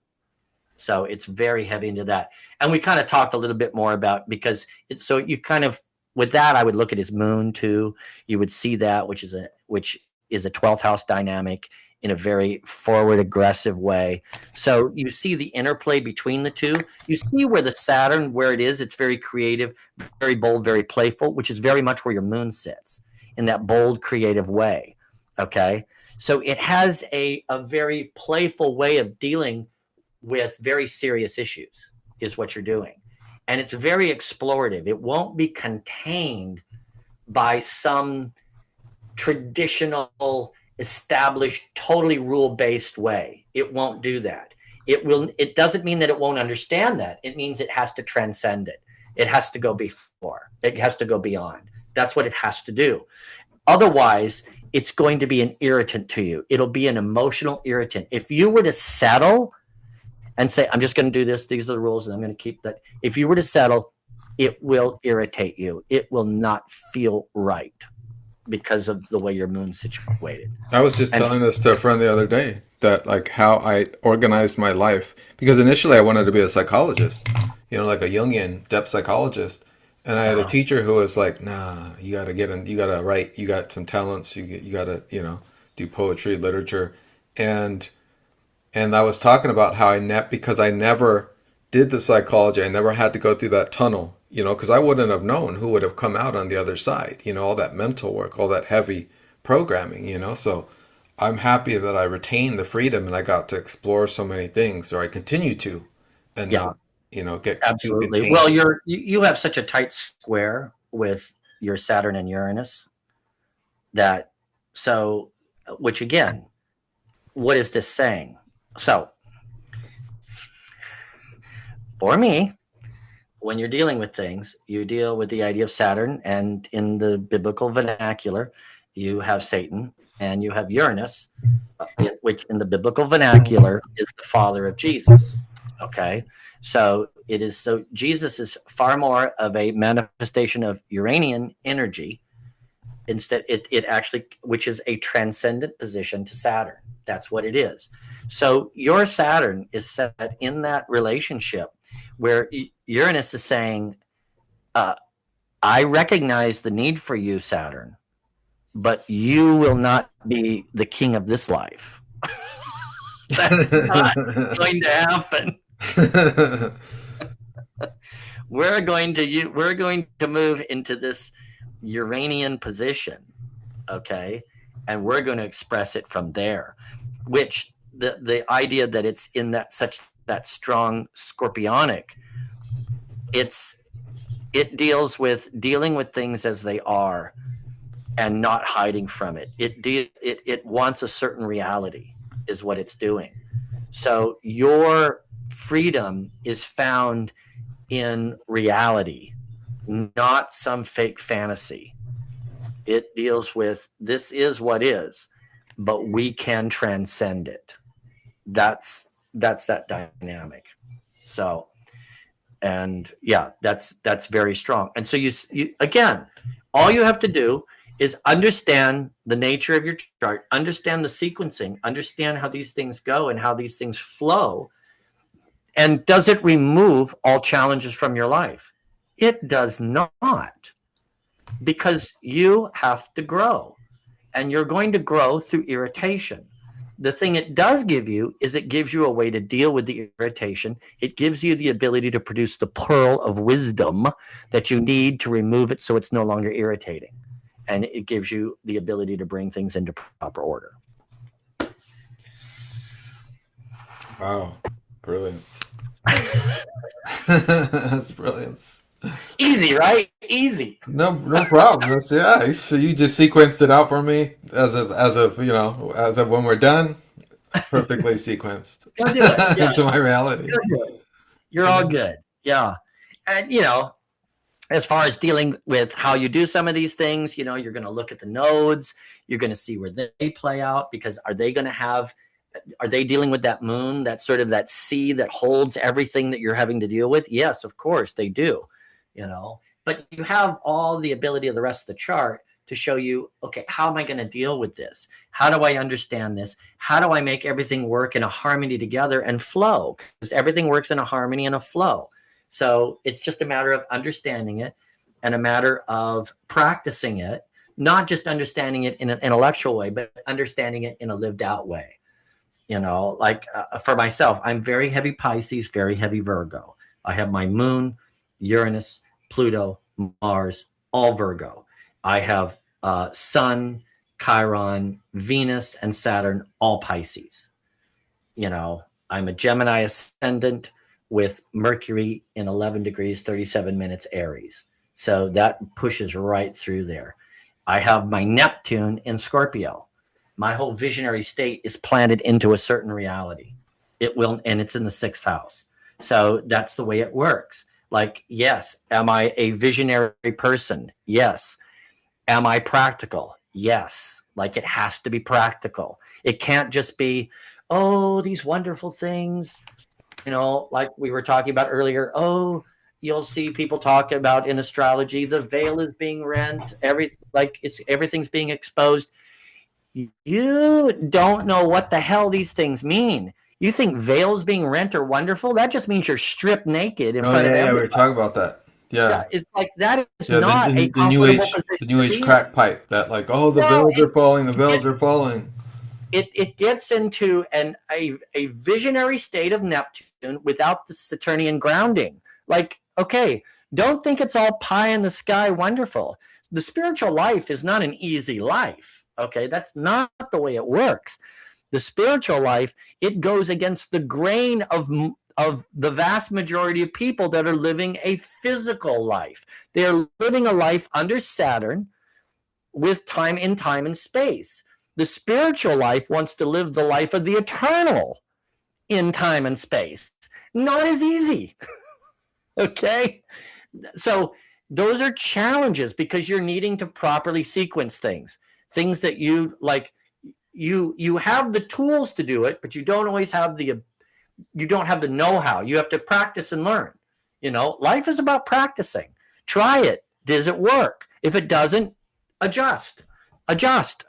So it's very heavy into that. And we kind of talked a little bit more about, because it's, so you kind of, with that, I would look at his moon too. You would see that, which is a 12th house dynamic in a very forward, aggressive way. So you see the interplay between the two. You see where the Saturn, where it is, it's very creative, very bold, very playful, which is very much where your moon sits, in that bold, creative way. Okay. So it has a very playful way of dealing with very serious issues, is what you're doing. And it's very explorative. It won't be contained by some traditional, established, totally rule-based way. It won't do that. It doesn't mean that it won't understand that. It means it has to transcend it. It has to go before. It has to go beyond. That's what it has to do. Otherwise, it's going to be an irritant to you. It'll be an emotional irritant. If you were to settle and say, I'm just going to do this, these are the rules, and I'm going to keep that. If you were to settle, it will irritate you. It will not feel right because of the way your moon's situated. I was just And telling this to a friend the other day that like how I organized my life because initially I wanted to be a psychologist, like a Jungian depth psychologist, and I had a teacher who was like, "Nah, you got to get in, you got to write, you got some talents, you got to do poetry, literature," and I was talking about how because I never did the psychology, I never had to go through that tunnel, because I wouldn't have known who would have come out on the other side, all that mental work, all that heavy programming, So I'm happy that I retained the freedom and I got to explore so many things, or I continue to, and yeah, not, get too absolutely. Well, contained. you have such a tight square with your Saturn and Uranus that, so, which again, what is this saying? So for me, when you're dealing with things, you deal with the idea of Saturn, and in the biblical vernacular, you have Satan and you have Uranus, which in the biblical vernacular is the father of Jesus. Okay. So Jesus is far more of a manifestation of Uranian energy. Instead, it actually, which is a transcendent position to Saturn. That's what it is. So your Saturn is set in that relationship where Uranus is saying, I recognize the need for you, Saturn, but you will not be the king of this life. That's not going to happen. We're going to move into this Uranian position, okay, and we're going to express it from there. Which the idea that it's in that strong scorpionic, it deals with dealing with things as they are and not hiding from it. It wants a certain reality, is what it's doing. So your freedom is found in reality, not some fake fantasy. It deals with, this is what is, but we can transcend it. That's that dynamic. So, and yeah, that's very strong. And so you again, all you have to do is understand the nature of your chart, understand the sequencing, understand how these things go and how these things flow, And does it remove all challenges from your life? It does not, because you have to grow, and you're going to grow through irritation. The thing it does give you is it gives you a way to deal with the irritation. It gives you the ability to produce the pearl of wisdom that you need to remove it so it's no longer irritating. And it gives you the ability to bring things into proper order. Wow. Brilliance. That's brilliance. Easy, right? Easy. No problem. That's, yeah. So you just sequenced it out for me as of you know, as of when we're done. Perfectly sequenced Go do it. Yeah. into my reality. You're all good. Yeah. And, as far as dealing with how you do some of these things, you're going to look at the nodes. You're going to see where they play out, because are they dealing with that moon, that sort of that sea that holds everything that you're having to deal with? Yes, of course they do, but you have all the ability of the rest of the chart to show you, okay, how am I going to deal with this? How do I understand this? How do I make everything work in a harmony together and flow? Because everything works in a harmony and a flow. So it's just a matter of understanding it and a matter of practicing it, not just understanding it in an intellectual way, but understanding it in a lived out way. For myself, I'm very heavy Pisces, very heavy Virgo. I have my moon, Uranus, Pluto, Mars, all Virgo. I have Sun, Chiron, Venus, and Saturn, all Pisces. I'm a Gemini ascendant with Mercury in 11 degrees, 37 minutes Aries. So that pushes right through there. I have my Neptune in Scorpio. My whole visionary state is planted into a certain reality. It will, and it's in the 6th house. So that's the way it works. Like, yes, am I a visionary person? Yes. Am I practical? Yes. Like, it has to be practical. It can't just be, oh, these wonderful things, like we were talking about earlier. Oh, you'll see people talk about in astrology, the veil is being rent, everything's being exposed. You don't know what the hell these things mean. You think veils being rent are wonderful? That just means you're stripped naked in front of everybody. Yeah, we were talking about that. Yeah, it's like that is not a the new comfortable age, position. the new age crack pipe that like, oh, the veils are falling, the veils are falling. It gets into a visionary state of Neptune without the Saturnian grounding. Like, okay, don't think it's all pie in the sky wonderful. The spiritual life is not an easy life. Okay, that's not the way it works. The spiritual life, it goes against the grain of the vast majority of people that are living a physical life. They're living a life under Saturn with time and space. The spiritual life wants to live the life of the eternal in time and space. Not as easy. Okay? So those are challenges because you're needing to properly sequence things that you like. You have the tools to do it, but you don't always have the know-how. You have to practice and learn. Life is about practicing. Try it. Does it work? If it doesn't, adjust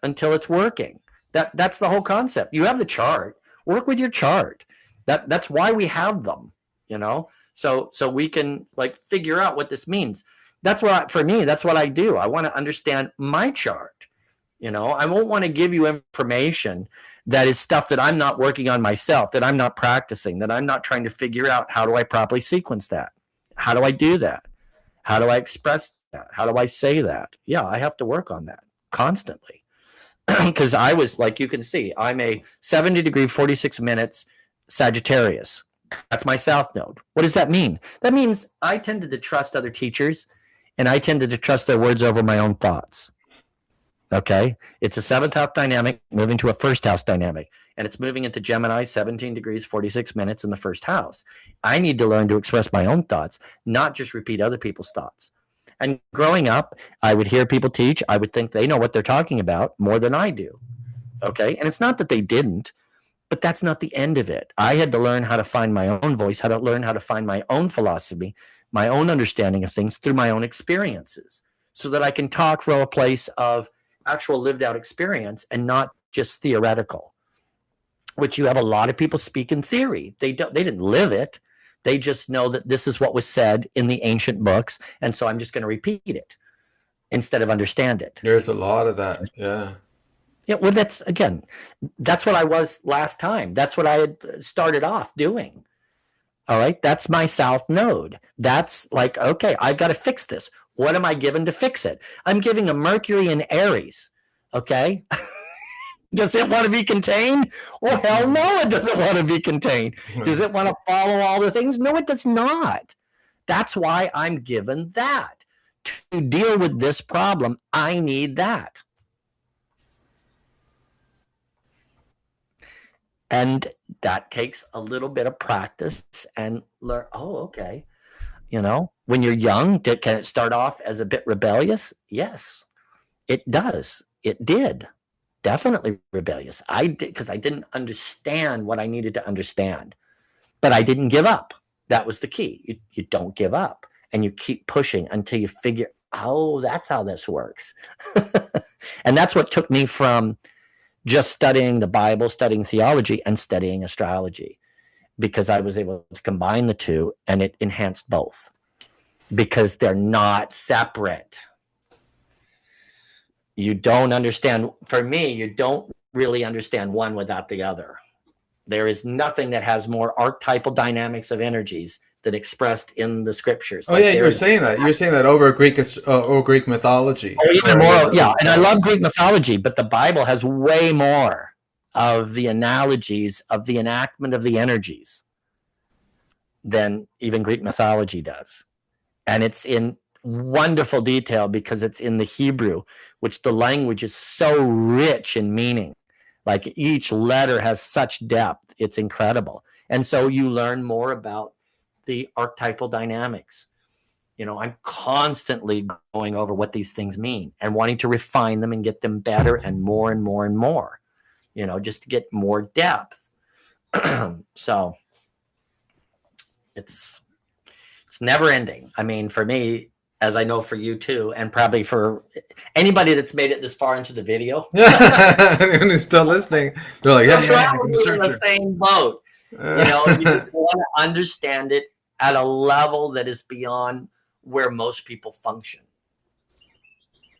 until it's working. That's the whole concept. You have the chart. Work with your chart. That's why we have them, so we can like figure out what this means. That's what I do. I want to understand my chart. I won't want to give you information that is stuff that I'm not working on myself, that I'm not practicing, that I'm not trying to figure out how do I properly sequence that? How do I do that? How do I express that? How do I say that? Yeah, I have to work on that constantly. Because I was, like you can see, I'm a 70 degree, 46 minutes Sagittarius. That's my South Node. What does that mean? That means I tended to trust other teachers, and I tended to trust their words over my own thoughts. Okay? It's a 7th house dynamic moving to a 1st house dynamic, and it's moving into Gemini, 17 degrees, 46 minutes in the 1st house. I need to learn to express my own thoughts, not just repeat other people's thoughts. And growing up, I would hear people teach. I would think they know what they're talking about more than I do. Okay? And it's not that they didn't, but that's not the end of it. I had to learn how to find my own voice, how to learn how to find my own philosophy, my own understanding of things through my own experiences, so that I can talk from a place of actual lived out experience and not just theoretical, which you have a lot of people speak in theory. They didn't live it. They just know that this is what was said in the ancient books, and so I'm just going to repeat it instead of understand it. There's a lot of that. Yeah. Yeah, well, that's what I was last time. That's what I had started off doing. All right, that's my south node. That's like, okay, I've got to fix this. What am I given to fix it? I'm giving a Mercury in Aries. Okay. Does it want to be contained? Well, hell no, it doesn't want to be contained. Does it want to follow all the things? No, it does not. That's why I'm given that. To deal with this problem, I need that. And that takes a little bit of practice and learn. Oh, okay. When you're young, can it start off as a bit rebellious? Yes, it does. It did. Definitely rebellious. I did, because I didn't understand what I needed to understand. But I didn't give up. That was the key. You don't give up. And you keep pushing until you figure, oh, that's how this works. And that's what took me from just studying the Bible, studying theology, and studying astrology, because I was able to combine the two, and it enhanced both because they're not separate. You don't understand. For me, you don't really understand one without the other. There is nothing that has more archetypal dynamics of energies than expressed in the scriptures. Oh yeah, you were saying that. You were saying that over Greek mythology. Oh, even more. Yeah, and I love Greek mythology, but the Bible has way more of the analogies of the enactment of the energies than even Greek mythology does. And it's in wonderful detail because it's in the Hebrew, which the language is so rich in meaning. Like each letter has such depth. It's incredible. And so you learn more about the archetypal dynamics. I'm constantly going over what these things mean and wanting to refine them and get them better and more and more and more, just to get more depth. So it's never ending. I mean, for me, as I know for you too, and probably for anybody that's made it this far into the video. Anyone who's still listening, they're like, yeah, probably in the same boat. You just want to understand it at a level that is beyond where most people function.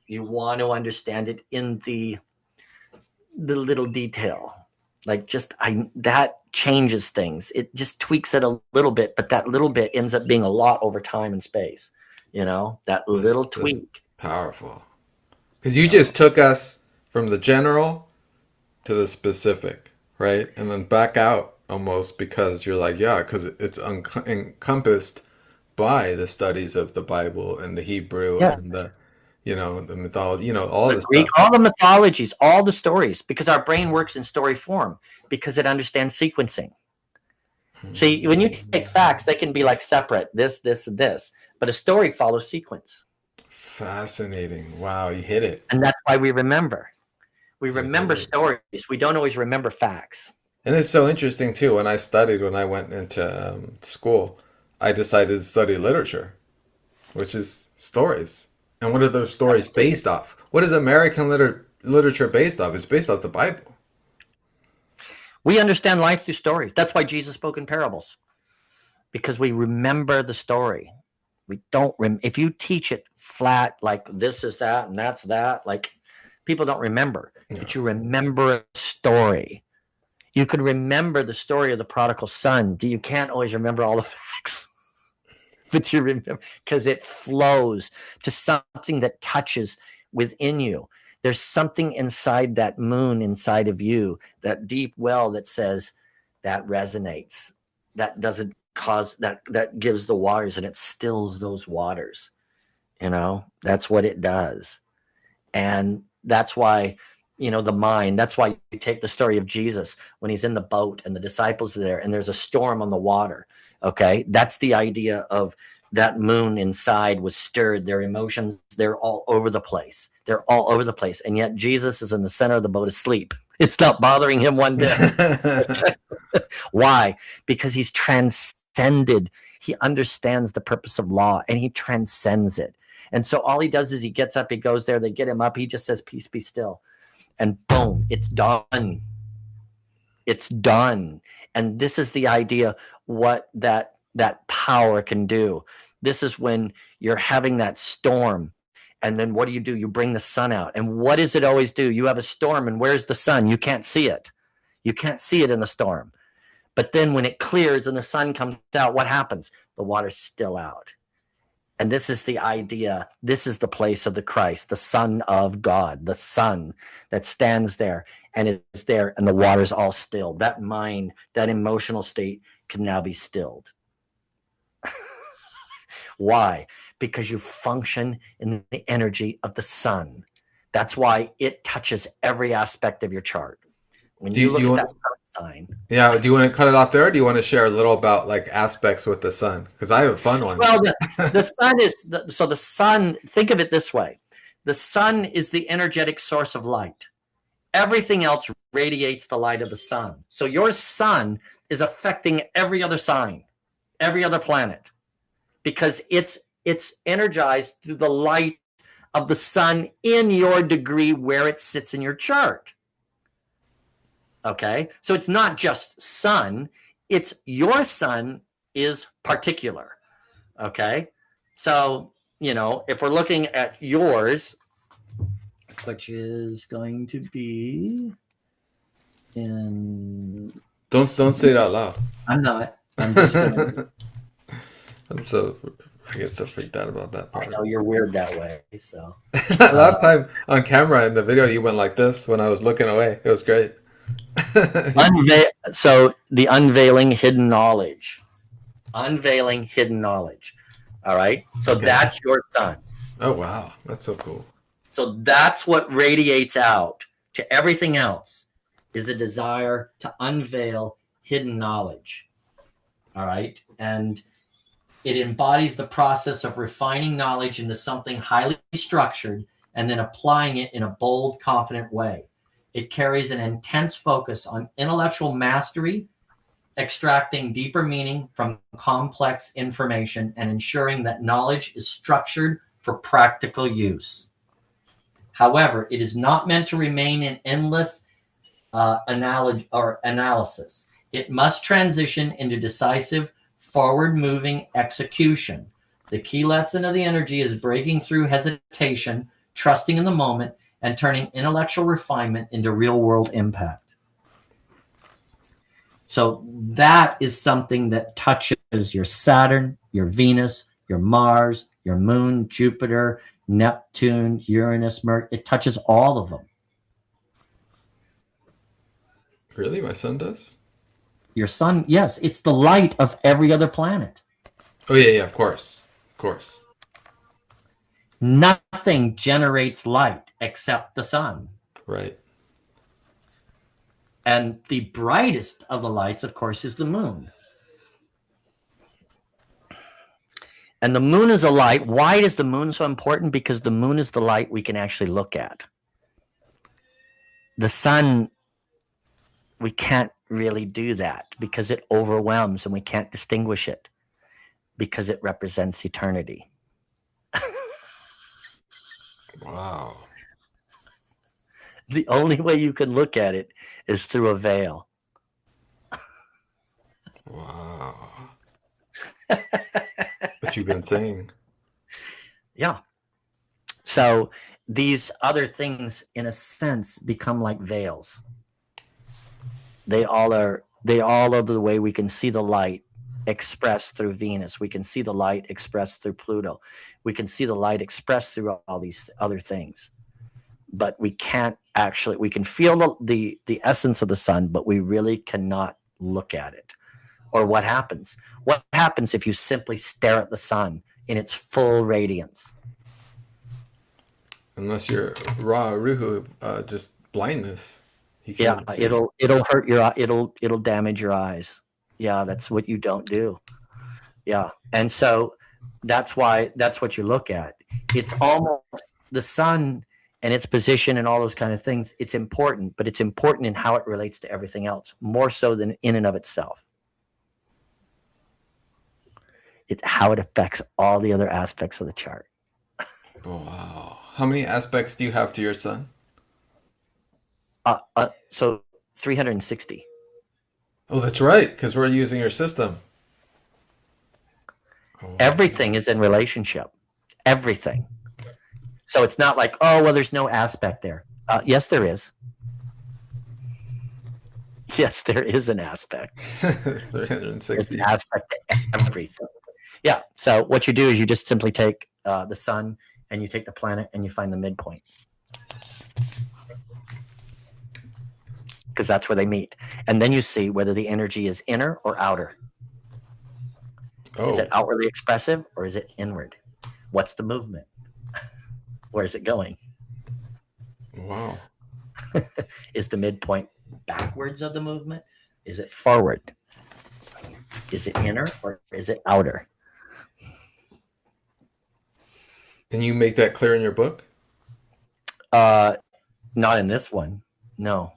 You want to understand it in the little detail. Like that changes things. It just tweaks it a little bit, but that little bit ends up being a lot over time and space. That little tweak. Powerful. Because you just took us from the general to the specific, right? And then back out almost, because you're like, yeah, because it's encompassed by the studies of the Bible and the Hebrew and the mythology, all the Greek, stuff. all the mythologies, all the stories, because our brain works in story form because it understands sequencing. See, when you take facts, they can be like separate, this, and this, but a story follows sequence. Fascinating. Wow, you hit it. And that's why we remember. We remember stories. We don't always remember facts. And it's so interesting, too. When I went into school, I decided to study literature, which is stories. And what are those stories based off? What is American literature based off? It's based off the Bible. We understand life through stories. That's why Jesus spoke in parables, because we remember the story. We don't if you teach it flat, like this is that and that's that, like people don't remember. Yeah. But you remember a story. You could remember the story of the prodigal son. You can't always remember all the facts, but you remember because it flows to something that touches within you. There's something inside that moon inside of you, that deep well that says that resonates. That doesn't cause that gives the waters, and it stills those waters. That's what it does. And that's why, the mind, that's why you take the story of Jesus when he's in the boat and the disciples are there and there's a storm on the water. Okay. That's the idea of that moon inside was stirred. Their emotions, they're all over the place. And yet Jesus is in the center of the boat asleep. It's not bothering him one bit. Why? Because he's transcended. He understands the purpose of law and he transcends it. And so all he does is he gets up, he goes there, they get him up. He just says, peace, be still. And boom, it's done. It's done. And this is the idea, what that that power can do. This is when you're having that storm. And then what do? You bring the sun out. And what does it always do? You have a storm, and where's the sun? You can't see it. You can't see it in the storm. But then when it clears and the sun comes out, what happens? The water's still out. And this is the idea. This is the place of the Christ, the Son of God, the Son that stands there and is there, and the water's all stilled. That mind, that emotional state can now be stilled. Why? Because you function in the energy of the sun. That's why it touches every aspect of your chart. When you look at that sign. Yeah, do you want to cut it off there, or do you want to share a little about like aspects with the sun? Because I have a fun one. Well, the sun is, so the sun, think of it this way. The sun is the energetic source of light. Everything else radiates the light of the sun. So your sun is affecting every other sign, every other planet, because it's energized through the light of the sun in your degree where it sits in your chart. Okay, so it's not just sun, it's your sun is particular. Okay, so, you know, if we're looking at yours, which is going to be in. Don't say it out loud. I'm not. I'm just gonna. I get so freaked out about that part. I know you're weird that way. So last time on camera in the video, you went like this when I was looking away. It was great. So the unveiling hidden knowledge. Unveiling hidden knowledge. All right. So okay. That's your sun. Oh, wow. That's so cool. So that's what radiates out to everything else, is a desire to unveil hidden knowledge. All right. And it embodies the process of refining knowledge into something highly structured and then applying it in a bold, confident way. It carries an intense focus on intellectual mastery, extracting deeper meaning from complex information, and ensuring that knowledge is structured for practical use. However, it is not meant to remain in endless analysis. It must transition into decisive, forward-moving execution. The key lesson of the energy is breaking through hesitation, trusting in the moment, and turning intellectual refinement into real-world impact. So that is something that touches your Saturn, your Venus, your Mars, your Moon, Jupiter, Neptune, Uranus, Mercury. It touches all of them. Really? My sun does? Your sun, yes. It's the light of every other planet. Oh, yeah, of course. Of course. Nothing generates light except the sun. Right. And the brightest of the lights, of course, is the moon. And the moon is a light. Why is the moon so important? Because the moon is the light we can actually look at. The sun, we can't really do that because it overwhelms and we can't distinguish it because it represents eternity. Wow. The only way you can look at it is through a veil. Wow. What you've been saying. Yeah. So these other things, in a sense, become like veils. They all are the way we can see the light expressed through Venus. We can see the light expressed through Pluto. We can see the light expressed through all these other things. But we can't actually, we can feel the essence of the sun, but we really cannot look at it. Or what happens? What happens if you simply stare at the sun in its full radiance? Unless you're raw ruhu, just blindness. Yeah, it'll hurt your, it'll damage your eyes. Yeah, that's what you don't do. Yeah, and so that's what you look at. It's almost the sun and its position and all those kind of things. It's important, but it's important in how it relates to everything else, more so than in and of itself. It's how it affects all the other aspects of the chart. Oh, wow. How many aspects do you have to your sun? So 360. Oh, that's right, because we're using your system. wow. Everything is in relationship. Everything. So it's not like, oh, well, there's no aspect there. Yes, there is. Yes, there is an aspect. There's an 360. aspect to everything. Yeah. So what you do is you just simply take the sun and you take the planet and you find the midpoint. Because that's where they meet. And then you see whether the energy is inner or outer. Oh. Is it outwardly expressive or is it inward? What's the movement? Where is it going? Wow. Is the midpoint backwards of the movement? Is it forward? Is it inner or is it outer? Can you make that clear in your book? Not in this one. No.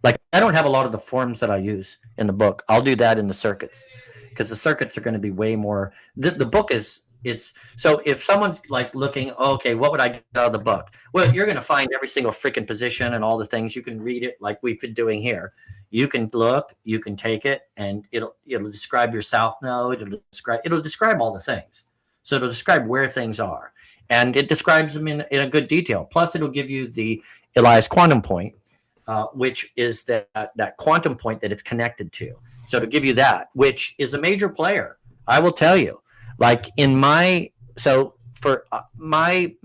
Like, I don't have a lot of the forms that I use in the book. I'll do that in the circuits because the circuits are going to be way more. The book is, it's so if someone's like looking, oh, okay, what would I get out of the book? Well, you're going to find every single freaking position and all the things. You can read it like we've been doing here. You can look, you can take it, and it'll describe your south node. It'll describe all the things. So it'll describe where things are, and it describes them in a good detail. Plus, it'll give you the Elias quantum point, which is that quantum point that it's connected to. So to give you that, which is a major player, I will tell you. Like in my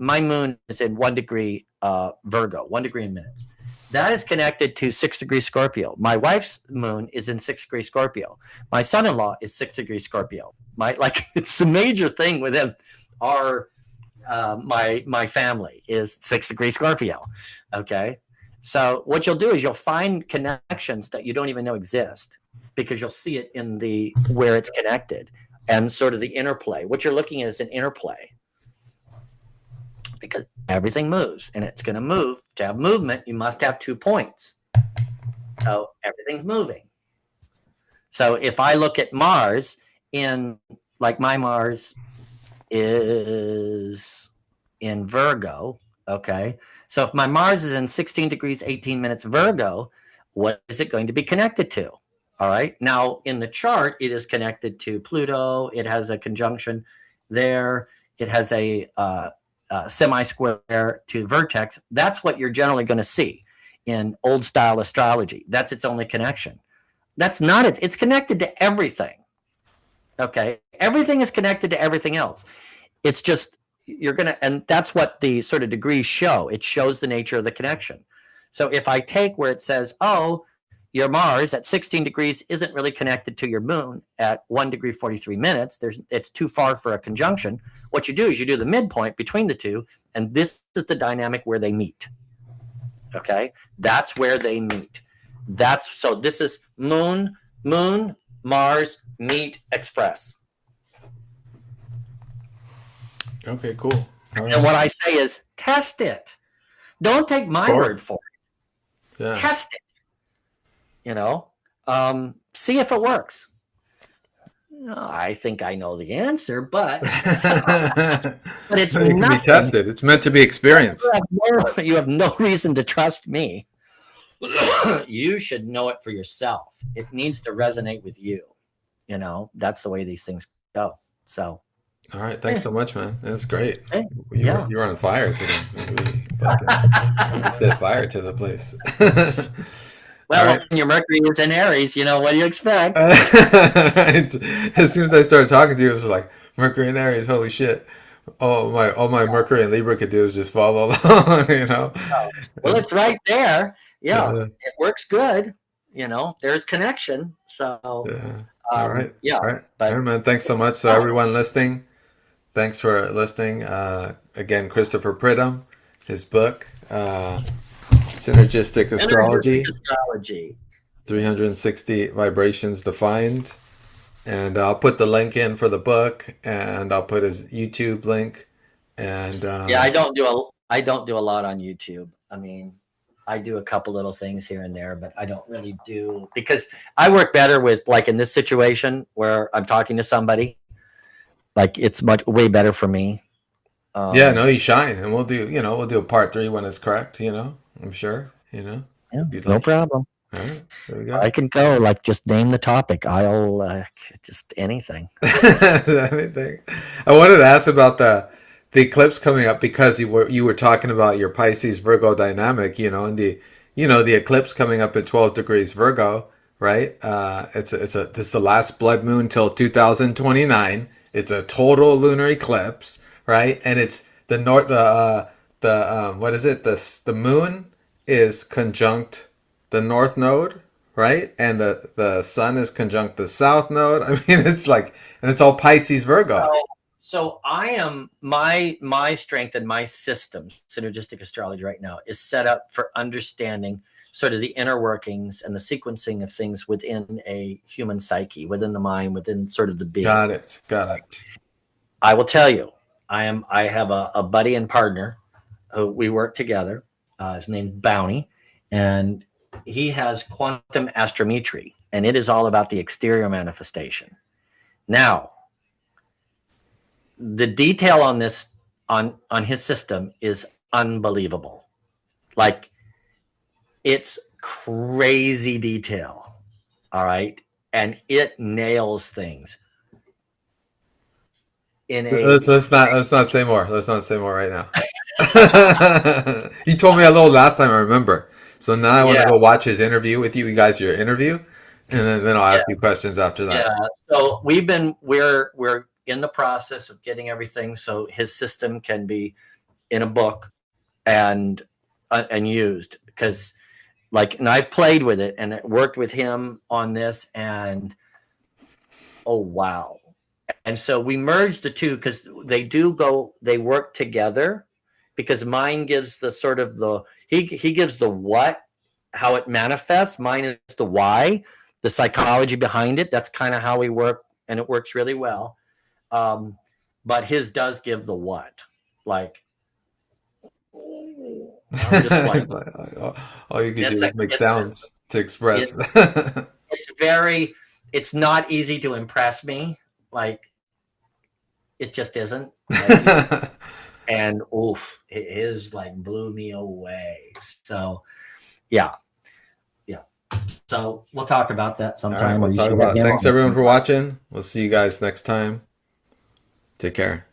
moon is in 1 degree Virgo, 1 degree in minutes. That is connected to 6 degrees Scorpio. My wife's moon is in 6 degrees Scorpio. My son-in-law is 6 degrees Scorpio. It's a major thing within our my family is 6 degrees Scorpio. Okay. So what you'll do is you'll find connections that you don't even know exist because you'll see it in the where it's connected and sort of the interplay. What you're looking at is an interplay because everything moves and it's going to move. To have movement, you must have 2 points. So everything's moving. So if I look at Mars in, like my Mars is in Virgo, okay? So if my Mars is in 16 degrees, 18 minutes Virgo, what is it going to be connected to? All right. Now, in the chart, it is connected to Pluto. It has a conjunction there. It has a semi-square to vertex. That's what you're generally going to see in old style astrology. That's its only connection. That's not it. It's connected to everything. Okay. Everything is connected to everything else. It's just, and that's what the sort of degrees show. It shows the nature of the connection. So if I take where it says, oh, your Mars at 16 degrees isn't really connected to your moon at 1 degree 43 minutes. It's too far for a conjunction. What you do is you do the midpoint between the two, and this is the dynamic where they meet. Okay? That's where they meet. So this is moon, Mars, meet, express. Okay, cool. Right. And what I say is test it. Don't take my word for it. Yeah. Test it. See if it works. I think I know the answer, but it's not to be tested. It's meant to be experienced. You have no reason to trust me. You should know it for yourself. It needs to resonate with you. That's the way these things go. So. All right. Thanks so much, man. That's great. Hey, you were on fire today. Set fire to the place. Well, right. When your Mercury is in Aries, what do you expect? As soon as I started talking to you, it was like Mercury in Aries. Holy shit! All my Mercury and Libra could do is just follow along. Well, it's right there. Yeah, it works good. There's connection. So. All right. Yeah. All right. But, all right, man. Thanks so much. So everyone listening, thanks for listening. Again, Christopher Pridham, his book. Synergistic Astrology. 360 vibrations defined. And I'll put the link in for the book, and I'll put his YouTube link. And I don't do a lot on YouTube. I mean, I do a couple little things here and there, but I don't really do, because I work better with, like in this situation where I'm talking to somebody, like it's way better for me. You shine, and we'll do a part 3 when it's correct, I'm sure, Yeah, no problem. All right, there we I go. can go like just name the topic. I'll just anything. Anything. I wanted to ask about the eclipse coming up because you were talking about your Pisces Virgo dynamic, and the eclipse coming up at 12 degrees Virgo, right? This is the last blood moon till 2029. It's a total lunar eclipse, right? And it's what is it? The moon is conjunct the north node, right? And the sun is conjunct the south node. I mean, it's like, and it's all Pisces Virgo. So I am my strength and my system, synergistic astrology right now, is set up for understanding sort of the inner workings and the sequencing of things within a human psyche, within the mind, within sort of the being. Got it. Got it. I will tell you, I have a buddy and partner who we work together. His name's Bounty, and he has quantum astrometry, and it is all about the exterior manifestation. Now, the detail on this on his system is unbelievable. Like, it's crazy detail. All right, and it nails things in a Let's not say more. Let's not say more right now. You told me a little last time, I remember. So now I want to yeah. go watch his interview with you. You guys, your interview, and then I'll Yeah, ask you questions after that. yeah. So we're in the process of getting everything so his system can be in a book and used, because and I've played with it and worked with him on this, and oh wow. And so we merged the two because they work together, because mine gives the sort of he gives the what, how it manifests. Mine is the why, the psychology behind it. That's kind of how we work, and it works really well. But his does give the what, like, I'm just like, All you can do it's is make sounds to express. it's it's not easy to impress me. Like, it just isn't. And oof, it is like blew me away. So yeah. So we'll talk about that All right, sometime, or we'll you talk should have about it. him Thanks on. everyone for watching. We'll see you guys next time. Take care.